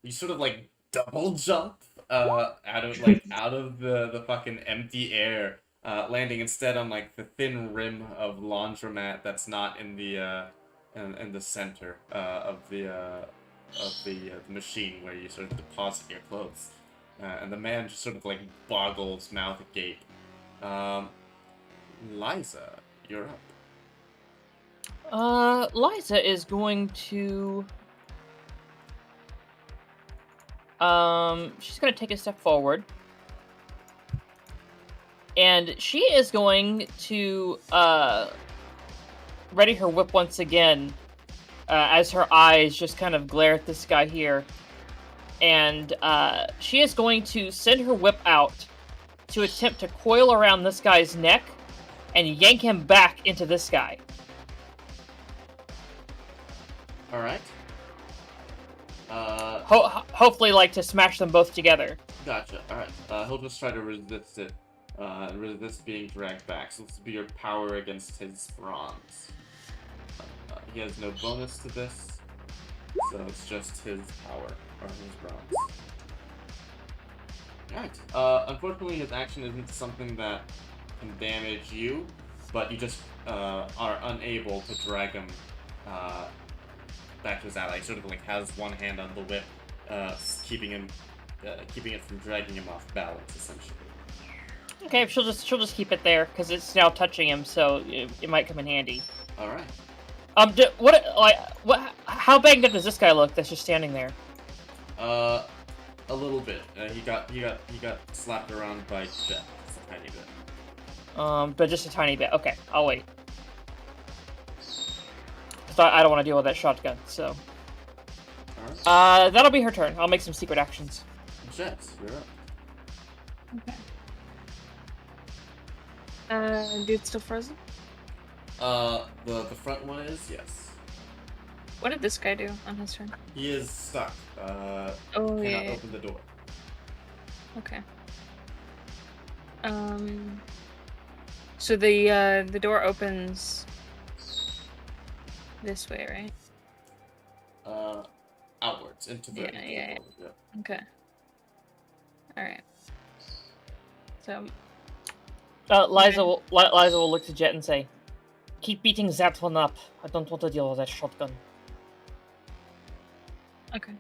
you sort of like double jump out of the fucking empty air, landing instead on like the thin rim of laundromat that's not in the in the center of the machine where you sort of deposit your clothes. And the man just sort of like boggles, mouth agape. Liza, you're up. Liza is going to... she's going to take a step forward. And she is going to, ready her whip once again, as her eyes just kind of glare at this guy here. And, she is going to send her whip out to attempt to coil around this guy's neck and yank him back into this guy. Alright. Hopefully, like, to smash them both together. Gotcha. Alright. He'll just try to resist it. Resist being dragged back. So this will be your power against his bronze. He has no bonus to this. So it's just his power, or his bronze. Alright. Unfortunately, his action isn't something that can damage you, but you just are unable to drag him back to his ally. He sort of like has one hand on the whip, keeping it from dragging him off balance, essentially. Okay, she'll just keep it there because it's now touching him, so it might come in handy. All right. How banged up does this guy look that's just standing there? A little bit. He got slapped around by Jet. Just a tiny bit. But just a tiny bit. Okay, I'll wait. I don't want to deal with that shotgun, so... Alright. That'll be her turn. I'll make some secret actions. Jet, you're up. Okay. Dude's still frozen? The front one is, yes. What did this guy do on his turn? He is stuck. Oh, cannot yeah. open the door. Okay. So the door opens this way, right? Outwards into the Yeah. Okay. All right. So. Liza will look to Jet and say, "Keep beating that one up. I don't want to deal with that shotgun." Okay.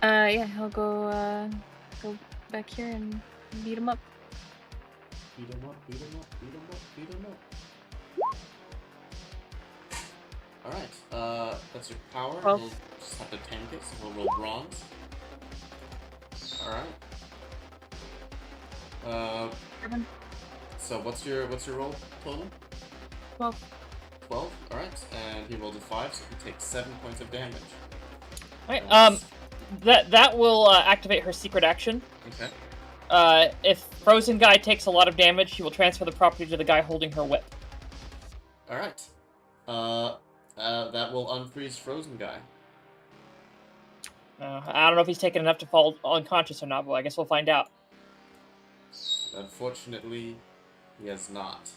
Yeah, he'll go back here and beat him up. Beat him up. Alright, that's your power. Well. We'll just have to tank it, so we'll roll bronze. Alright. So what's your roll total? 12. 12, alright. And he rolled a 5, so he takes 7 points of damage. Alright, that will activate her secret action. Okay. If Frozen Guy takes a lot of damage, she will transfer the property to the guy holding her whip. Alright. That will unfreeze Frozen Guy. I don't know if he's taken enough to fall unconscious or not, but I guess we'll find out. Unfortunately, he has not.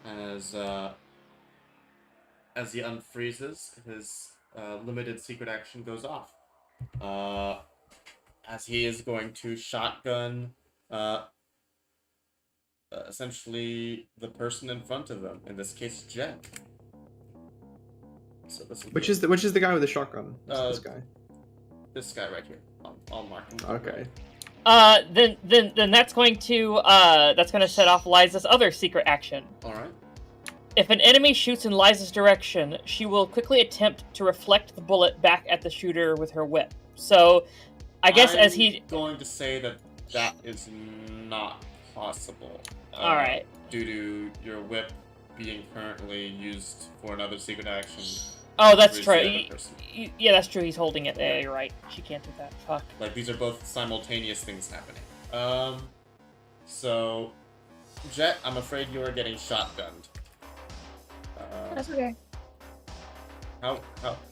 As he unfreezes, his limited secret action goes off. As he is going to shotgun essentially the person in front of him, in this case Jet. So this Which is the guy with the shotgun? This guy. This guy right here. I'll mark him. Okay. Then that's going to set off Liza's other secret action. All right. If an enemy shoots in Liza's direction, she will quickly attempt to reflect the bullet back at the shooter with her whip. So, I guess as he... I'm going to say that is not possible. All right. Due to your whip being currently used for another secret action. Oh, that's true. Yeah, that's true. He's holding it. Yeah, you're right. She can't do that. Fuck. Like, these are both simultaneous things happening. So, Jet, I'm afraid you are getting shotgunned. That's okay. How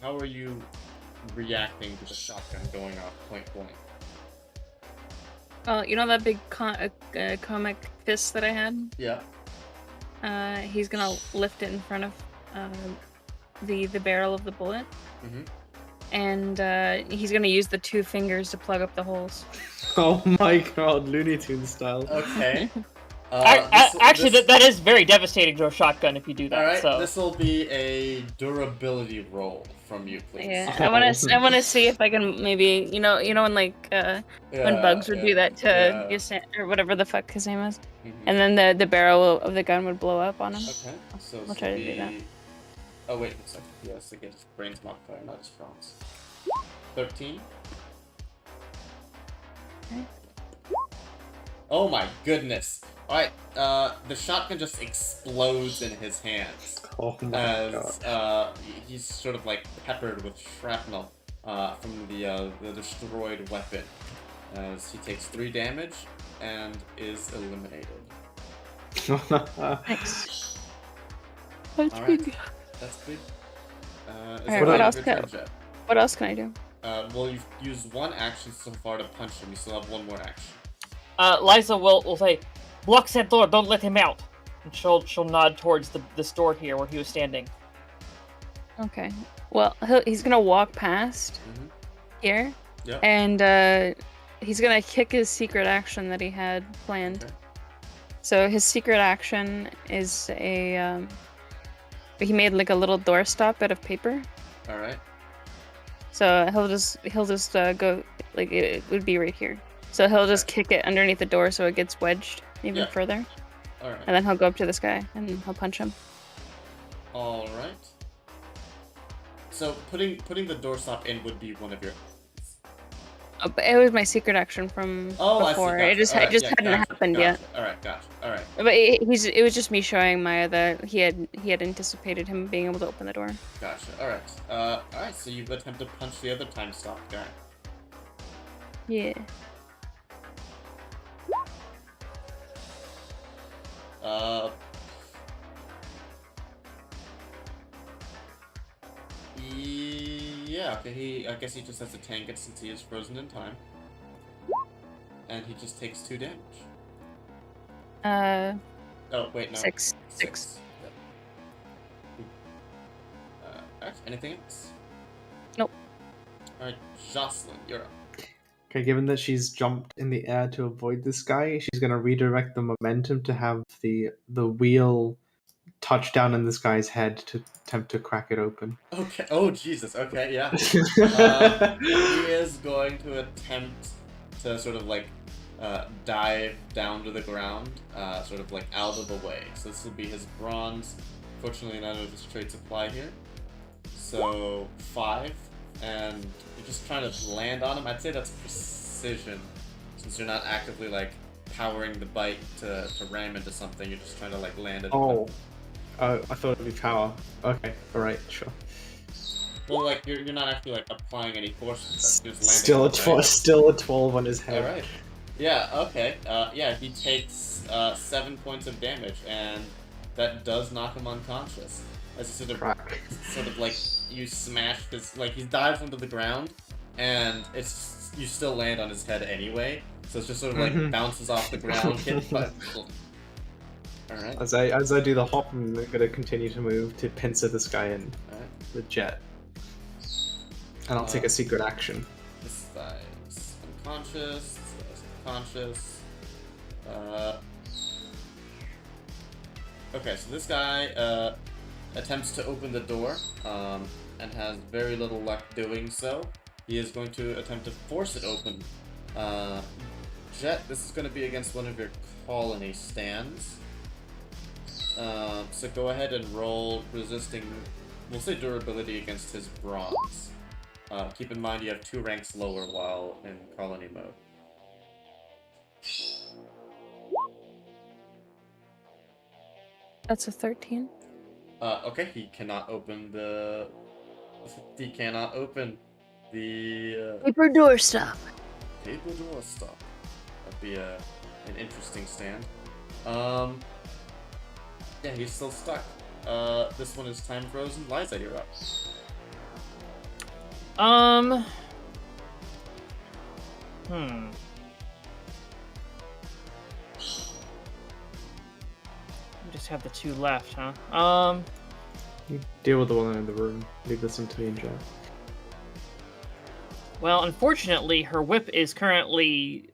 are you reacting to the shotgun going off point blank? You know that big comic fist that I had? Yeah. he's gonna lift it in front of the barrel of the bullet. Mm-hmm. And he's gonna use the 2 fingers to plug up the holes. Oh my god, Looney Tunes style. Okay. Actually, that is very devastating to a shotgun if you do that. All right, so this will be a durability roll from you, please. Yeah, I wanna see if I can maybe when when Bugs would do that to Yasan, or whatever the fuck his name is, and then the barrel of the gun would blow up on him. Okay, so I'll try to do that. Oh wait, a second. Yes, against brains modifier, not his bronze. 13. Okay. Oh my goodness! Alright, the shotgun just explodes in his hands. Oh my god. He's sort of like peppered with shrapnel from the destroyed weapon. As he takes 3 damage and is eliminated. Thanks. Alright, that's good. What else can I do? Well, you've used 1 action so far to punch him. You still have 1 more action. Liza will say, "Block that door. Don't let him out." And she'll nod towards this door here where he was standing. Okay. Well, he's gonna walk past here, and he's gonna kick his secret action that he had planned. Okay. So his secret action is he made like a little doorstop out of paper. All right. So he'll just go, like, it would be right here. So he'll just kick it underneath the door so it gets wedged even further. All right. And then he'll go up to this guy and he'll punch him. All right. So putting the doorstop in would be one of your. Oh, but it was my secret action from before. I see, gotcha. It just hadn't happened yet. All right, gotcha. All right. But it was just me showing Maya that he had anticipated him being able to open the door. Gotcha. All right. All right. So you attempt to punch the other time stop guy. Yeah. Yeah. Okay. I guess he just has to tank it since he is frozen in time. And he just takes 2 damage. Oh wait, no. 6. Yep. Alright, anything else? Nope. Alright, Jocelyn, you're up. Okay, given that she's jumped in the air to avoid this guy, she's gonna redirect the momentum to have the wheel touch down in this guy's head to attempt to crack it open. Okay. Oh Jesus. Okay. Yeah. He is going to attempt to sort of like dive down to the ground, sort of like out of the way. So this will be his bronze. Fortunately, none of his traits apply here. So 5, and you're just trying to land on him. I'd say that's precision, since you're not actively like powering the bite to ram into something. You're just trying to like land it. Oh, I thought it'd be power. Okay, all right, sure. Well, like you're not actually like applying any force. You're just Still landing still a 12 on his head. All right. Yeah. Okay. Yeah. He takes 7 points of damage, and that does knock him unconscious. As you sort of like you smash his, like he dives onto the ground, and you still land on his head anyway. So it's just sort of like bounces off the ground, hit but. All right. As I do the hop, I'm gonna continue to move to pincer this guy in the jet, and I'll take a secret action. This guy's unconscious. This guy's unconscious. Okay, so this guy attempts to open the door and has very little luck doing so. He is going to attempt to force it open. Jet, this is going to be against one of your colony stands. So go ahead and roll resisting, we'll say durability against his bronze. Keep in mind you have 2 ranks lower while in colony mode. That's a 13. Okay, he cannot open the paper door stop. Paper door stop. That'd be an interesting stand. Yeah, he's still stuck. This one is time frozen. Liza, you're up. I'm just have the 2 left, huh? You deal with the one in the room. Leave this one to me and Jeff. Well, unfortunately, her whip is currently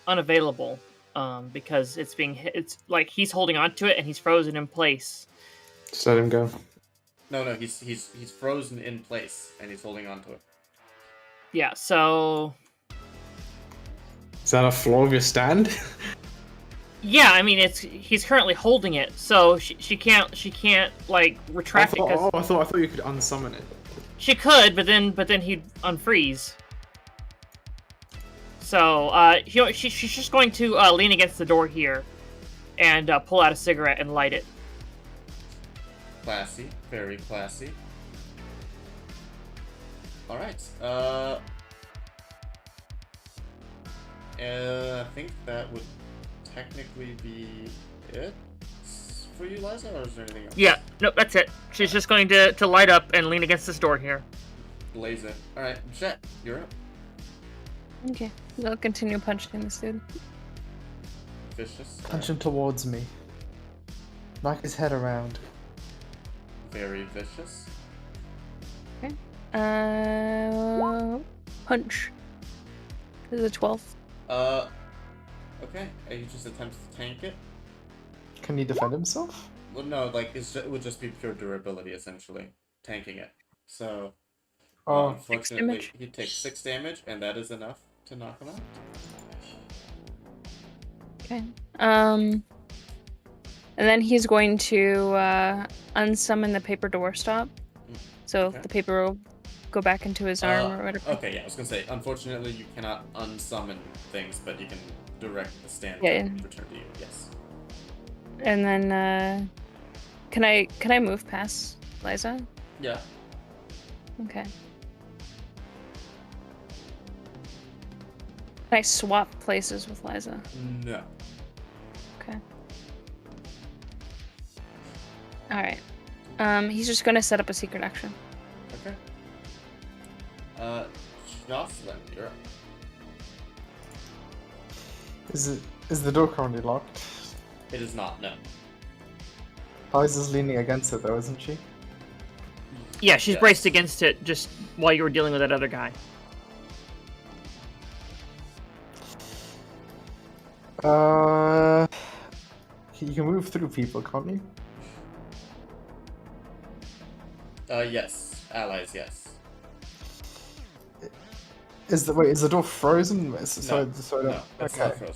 unavailable. Because it's being hit. It's like he's holding onto it and he's frozen in place. Just let him go. No, he's frozen in place and he's holding onto it. Yeah, so Is that a flaw of your stand? yeah, I mean he's currently holding it, so she can't like retract it. I thought you could unsummon it. She could, but then he'd unfreeze. So she's just going to lean against the door here, and pull out a cigarette and light it. Classy, very classy. All right. I think that would technically be it for you, Liza, or is there anything else? Yeah, nope, that's it. She's just going to light up and lean against this door here. Blaze it. All right, Jet, you're up. Okay, I'll continue punching this dude. Vicious. Punch him towards me. Knock his head around. Very vicious. Okay. Punch. This is a 12. Okay. He just attempts to tank it. Can he defend himself? Well, no, like it would just be pure durability, essentially, tanking it. So, unfortunately, he takes 6 damage, and that is enough to knock him out. Okay. And then he's going to unsummon the paper doorstop. So Okay. the paper will go back into his arm or whatever. Okay, yeah, I was gonna say, unfortunately, you cannot unsummon things, but you can direct the stand Yeah. to return to you. Yes. And then can I move past Liza? Yeah. Okay. Can I swap places with Liza? No. Okay. Alright. He's just gonna set up a secret action. Okay. Jocelyn, you're up. Is the door currently locked? It is not, no. Liza's leaning against it though, isn't she? Yeah, she's Yes. braced against it just while you were dealing with that other guy. You can move through people, can't you? Yes. Allies, yes. Is the door frozen? No, It's no, it's okay. not frozen.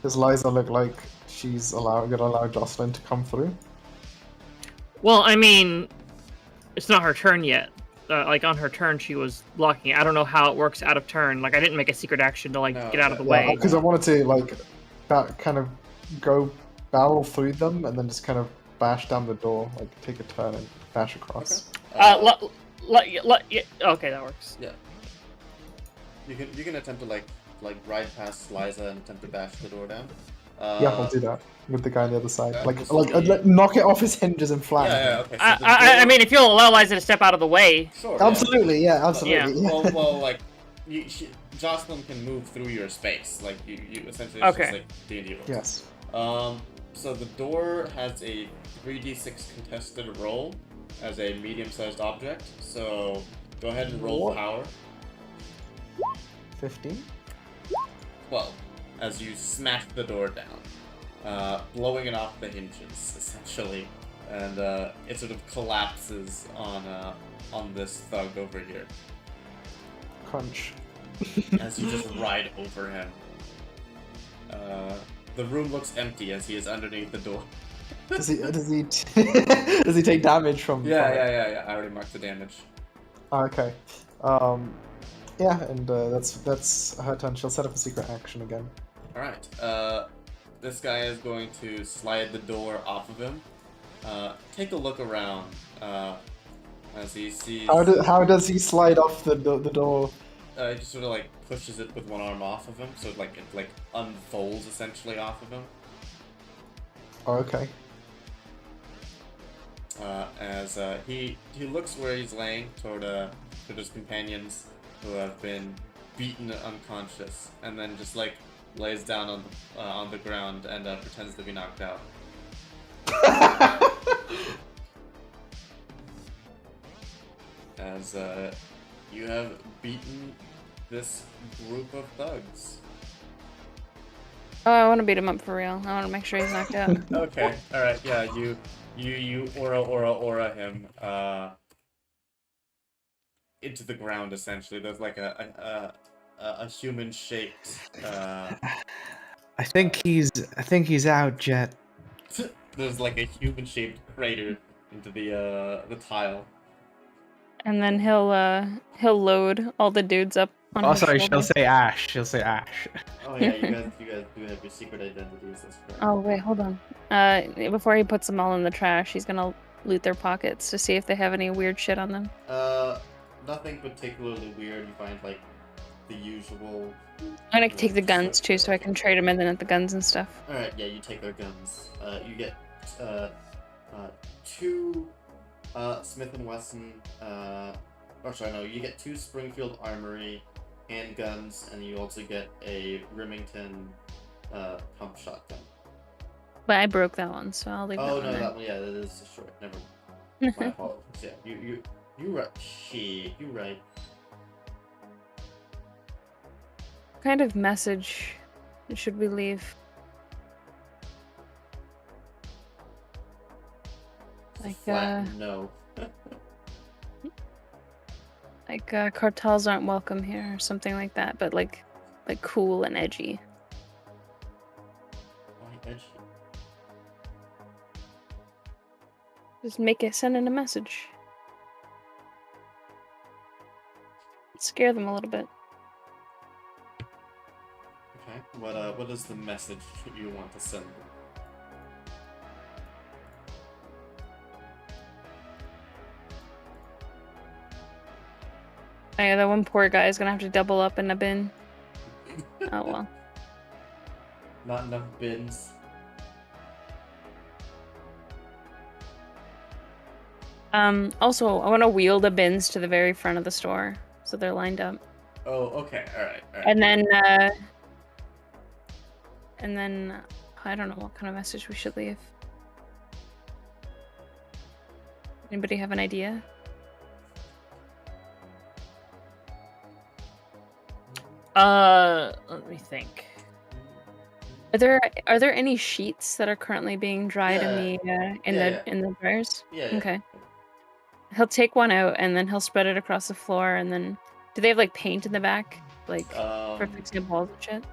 Does Liza look like she's gonna allow Jocelyn to come through? Well, I mean, it's not her turn yet. Like on her turn, she was blocking it. I don't know how it works out of turn. Like I didn't make a secret action to like No, get out of the yeah, way. Because I wanted to like that kind of go barrel through them and then just kind of bash down the door, like take a turn and bash across. Okay. Yeah, okay, that works. Yeah. You can attempt to like ride past Liza and attempt to bash the door down. Yeah, I'll do that with the guy on the other side. that Like was like the- knock it off his hinges and flatten. Yeah, him. okay. So the I door- mean, if you'll allow Liza to step out of the way. Sure, Absolutely, yeah, Yeah. absolutely. Yeah. Well, like, Jocelyn can move through your space. Like, you essentially, it's Okay. just like D&D rules. Yes. So the door has a 3d6 contested roll as a medium-sized object. So go ahead and roll What? power. 15. 12, as you smash the door down, blowing it off the hinges, essentially. And it sort of collapses on this thug over here Crunch. as you just ride over him. The room looks empty as he is underneath the door. Does he does he take damage from? Yeah. I already marked the damage. Okay. Yeah, and that's her turn. She'll set up a secret action again. All right. This guy is going to slide the door off of him. Take a look around as he sees. How does he slide off the door? He just sort of like pushes it with one arm off of him, so it unfolds essentially off of him. Oh, okay. As he looks where he's laying toward his companions who have been beaten unconscious, and then just like lays down on the ground and pretends to be knocked out. As you have beaten this group of thugs. Oh, I want to beat him up for real. I want to make sure he's knocked out. Okay, alright, yeah, you aura him, into the ground, essentially. There's like a human-shaped, I think he's out, Jet. there's like a human-shaped crater into the tile. And then he'll load all the dudes up on Oh, his sorry, shoulder. she'll say Ash. She'll say Ash. Oh yeah, you guys do have your secret identities, that's correct. Oh wait, hold on. Before he puts them all in the trash, he's gonna loot their pockets to see if they have any weird shit on them. Nothing particularly weird. You find like the usual. I'm gonna take the guns too, so I can trade them in at the guns and stuff. Alright, yeah, you take their guns. You get two Smith & Wesson, you get two Springfield Armory handguns, and you also get a Remington pump shotgun. But I broke that one, so I'll leave that Oh one no, there. that one, yeah, that is short. Never mind. My apologies. Yeah, you right. Shit, you right. What kind of message should we leave? Like, Flat no. like cartels aren't welcome here, or something like that. But like cool and edgy. Why edgy? Just send in a message. Scare them a little bit. Okay. What is the message you want to send them? Oh, yeah, that one poor guy is gonna have to double up in a bin. Oh well. Not enough bins. Also, I want to wheel the bins to the very front of the store, so they're lined up. Oh, okay, alright. And then, I don't know what kind of message we should leave. Anybody have an idea? Let me think. Are there any sheets that are currently being dried in the dryers? Yeah. Okay. He'll take one out and then he'll spread it across the floor, and then do they have like paint in the back, like for fixing walls and shit?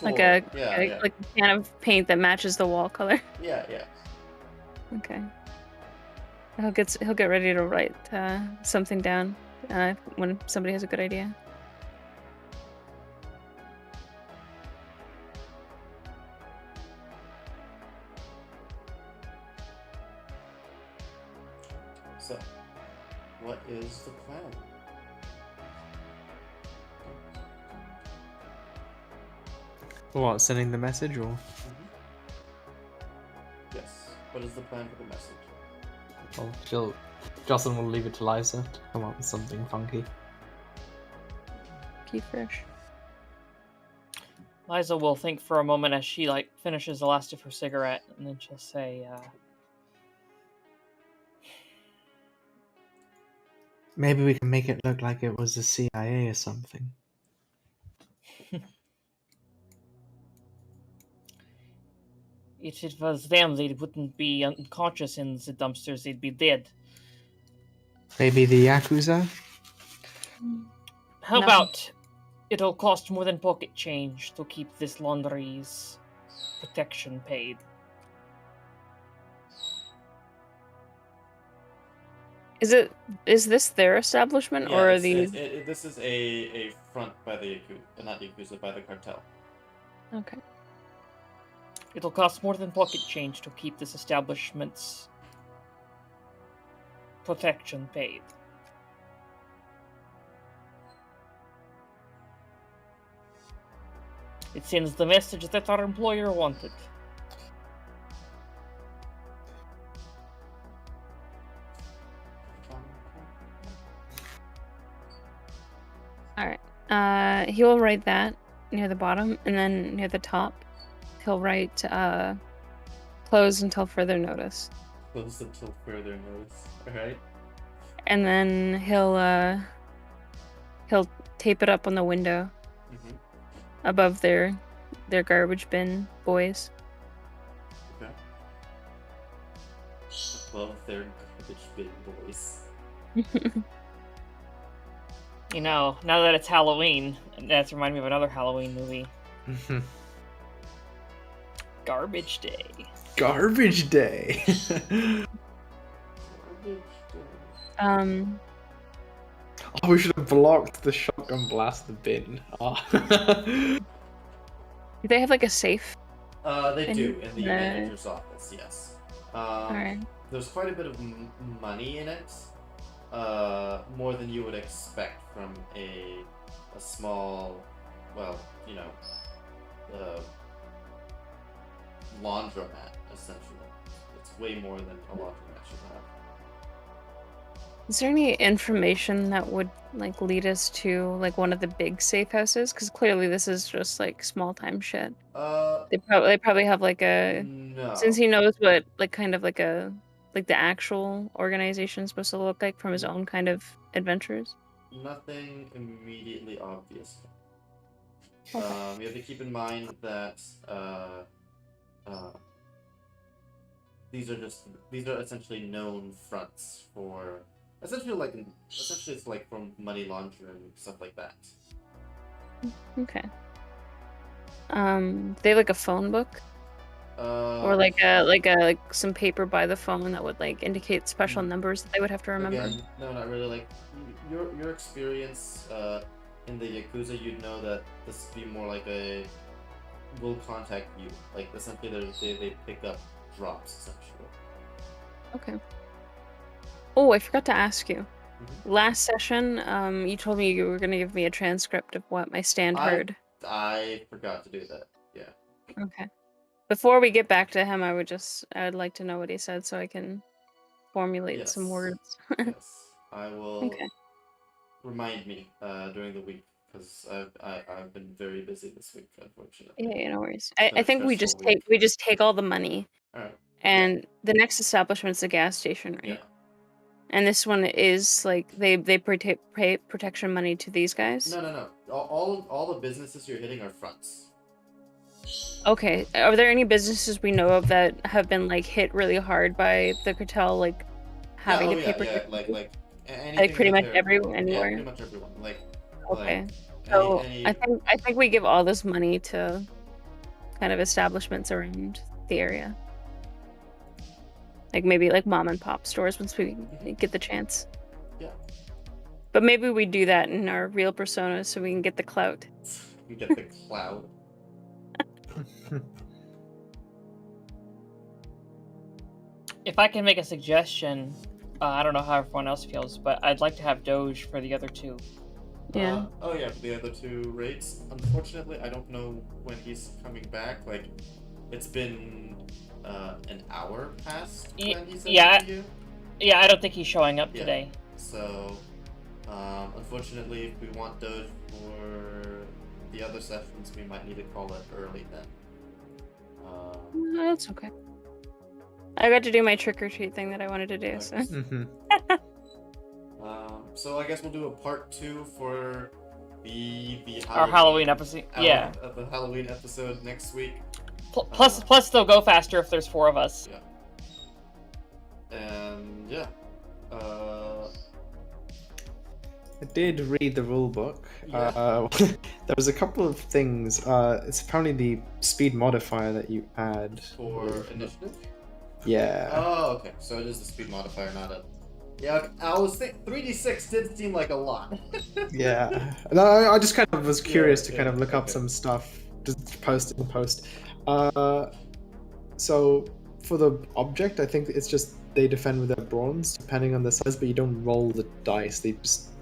Like a can of paint that matches the wall color. Yeah. Okay. He'll get ready to write something down when somebody has a good idea. So, what is the plan? What, sending the message or? Yes. What is the plan for the message? Well, Jocelyn will leave it to Liza to come up with something funky. Keep fresh. Liza will think for a moment as she finishes the last of her cigarette, and then she'll say, Maybe we can make it look like it was the CIA or something. if it was them, they wouldn't be unconscious in the dumpsters, they'd be dead. Maybe the Yakuza? How No. about it'll cost more than pocket change to keep this laundry's protection paid? Is this their establishment, or are these? This is a front by the Yakuza, not Yakuza, by the cartel. Okay. It'll cost more than pocket change to keep this establishment's protection paid. It sends the message that our employer wanted. Alright. He will write that near the bottom, and then near the top, he'll write, closed until further notice. Closed until further notice. Alright. And then he'll tape it up on the window above their garbage bin boys. Okay. Above their garbage bin boys. You know, now that it's Halloween, that's reminded me of another Halloween movie. Garbage Day. Garbage Day. Um. Oh, we should have blocked the shotgun blast the bin. Oh. Do they have like a safe? They do in the manager's office. Yes. Alright. There's quite a bit of money in it. More than you would expect from a small, well, you know, laundromat, essentially. It's way more than a laundromat should have. Is there any information that would like lead us to like one of the big safe houses? Because clearly this is just like small time shit. They probably have like a No. Since he knows what like kind of like a like the actual organization is supposed to look like from his own kind of adventures. Nothing immediately obvious. Okay. You have to keep in mind that these are essentially known fronts for essentially it's like from money laundering stuff like that. Okay. They have like a phone book or like some paper by the phone that would like indicate special numbers that they would have to remember. Again, no, not really. Like your experience in the Yakuza, you'd know that this would be more like a will contact you. Like essentially, they pick up drops essentially. Okay. Oh, I forgot to ask you. Last session, you told me you were going to give me a transcript of what my stand heard. I forgot to do that. Yeah. Okay. Before we get back to him, I'd like to know what he said so I can formulate some words. Yes. I will. Okay. Remind me during the week because I've been very busy this week, unfortunately. Yeah, no worries. I think we just take all the money. All right. And the next establishment's a gas station, right? Yeah. And this one is like they pay protection money to these guys. No. All the businesses you're hitting are fronts. Okay. Are there any businesses we know of that have been like hit really hard by the cartel, like having to pay protection? Like pretty much everyone, anywhere. Yeah, pretty much everyone. Like. Okay. So I think we give all this money to kind of establishments around the area. Like maybe like mom and pop stores once we get the chance. Yeah. But maybe we do that in our real personas so we can get the clout. You get the clout. If I can make a suggestion, I don't know how everyone else feels, but I'd like to have Doge for the other two. Yeah. For the other two raids. Unfortunately, I don't know when he's coming back. Like, it's been an hour past when he said to you. Yeah, I don't think he's showing up today. So, unfortunately, if we want Doge for the other sessions, we might need to call it early then. No, that's okay. I got to do my trick or treat thing that I wanted to do. So. So I guess we'll do a part 2 for the our Halloween episode. Yeah. The Halloween episode next week. Plus they'll go faster if there's 4 of us. Yeah. And yeah. I did read the rule book. Yeah. There was a couple of things. It's apparently the speed modifier that you add for initiative. Yeah. Oh, okay. So it is the speed modifier, not a. Yeah, I was thinking 3d6 did seem like a lot. Yeah. No, I just kind of was curious to kind of look up some stuff, just post in post. So for the object, I think it's just they defend with their bronze, depending on the size, but you don't roll the dice. They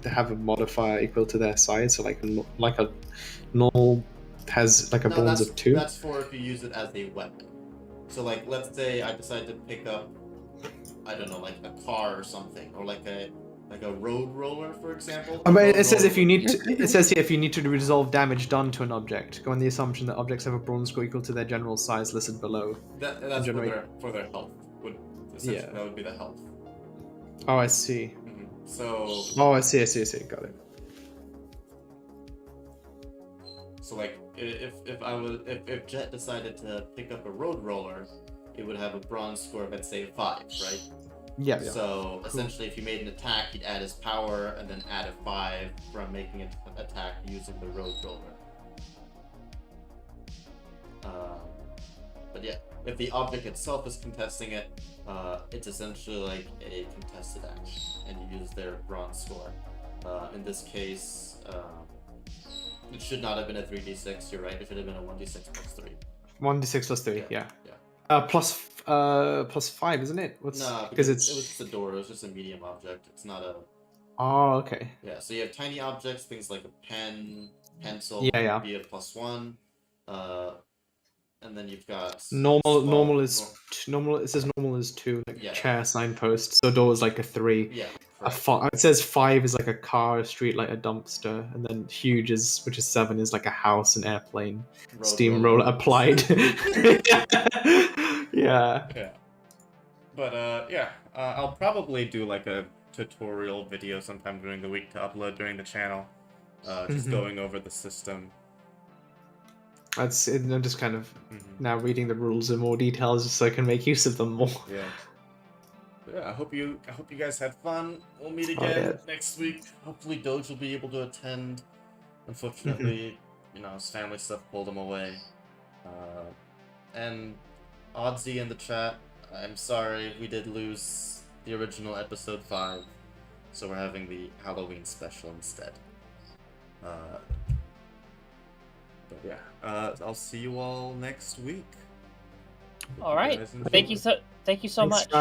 have a modifier equal to their size. So like a null has like a bronze of 2. That's for if you use it as a weapon. So like, let's say I decide to pick up, I don't know, like a car or something, or like a like a road roller, for example. It says if you need to. It says here if you need to resolve damage done to an object, go on the assumption that objects have a bronze score equal to their general size listed below. That's for their health. Essentially, that would be the health. Oh, I see. Mm-hmm. So. Oh, I see. Got it. So like, if Jet decided to pick up a road roller, it would have a bronze score of, let's say, 5, right? Yeah. So essentially, if you made an attack, he'd add his power and then add a 5 from making an attack using the road roller. But yeah, if the object itself is contesting it, it's essentially like a contested action, and you use their bronze score. In this case, it should not have been a 3d6. You're right. It should have been a 1d6 plus 3. 1d6 plus 3. Yeah. Plus 5, isn't it? No, because it was just a door. It was just a medium object. It's not a. Oh, okay. Yeah. So you have tiny objects, things like a pen, pencil. Yeah. Be a +1. And then you've got normal. It says normal is 2, like chair, signpost. So door is like a 3. Yeah. It says 5 is like a car, a street, like a dumpster, and then huge which is 7 is like a house, an airplane, steamroller applied. Yeah. But I'll probably do like a tutorial video sometime during the week to upload during the channel, just going over the system. I'm just kind of now reading the rules in more details just so I can make use of them more. Yeah. Yeah, I hope you guys had fun. We'll meet again next week. Hopefully Doge will be able to attend. Unfortunately, his family stuff pulled him away. And Oddsy in the chat, I'm sorry, we did lose the original episode 5, so we're having the Halloween special instead. But yeah, I'll see you all next week. All right. Thank you so much.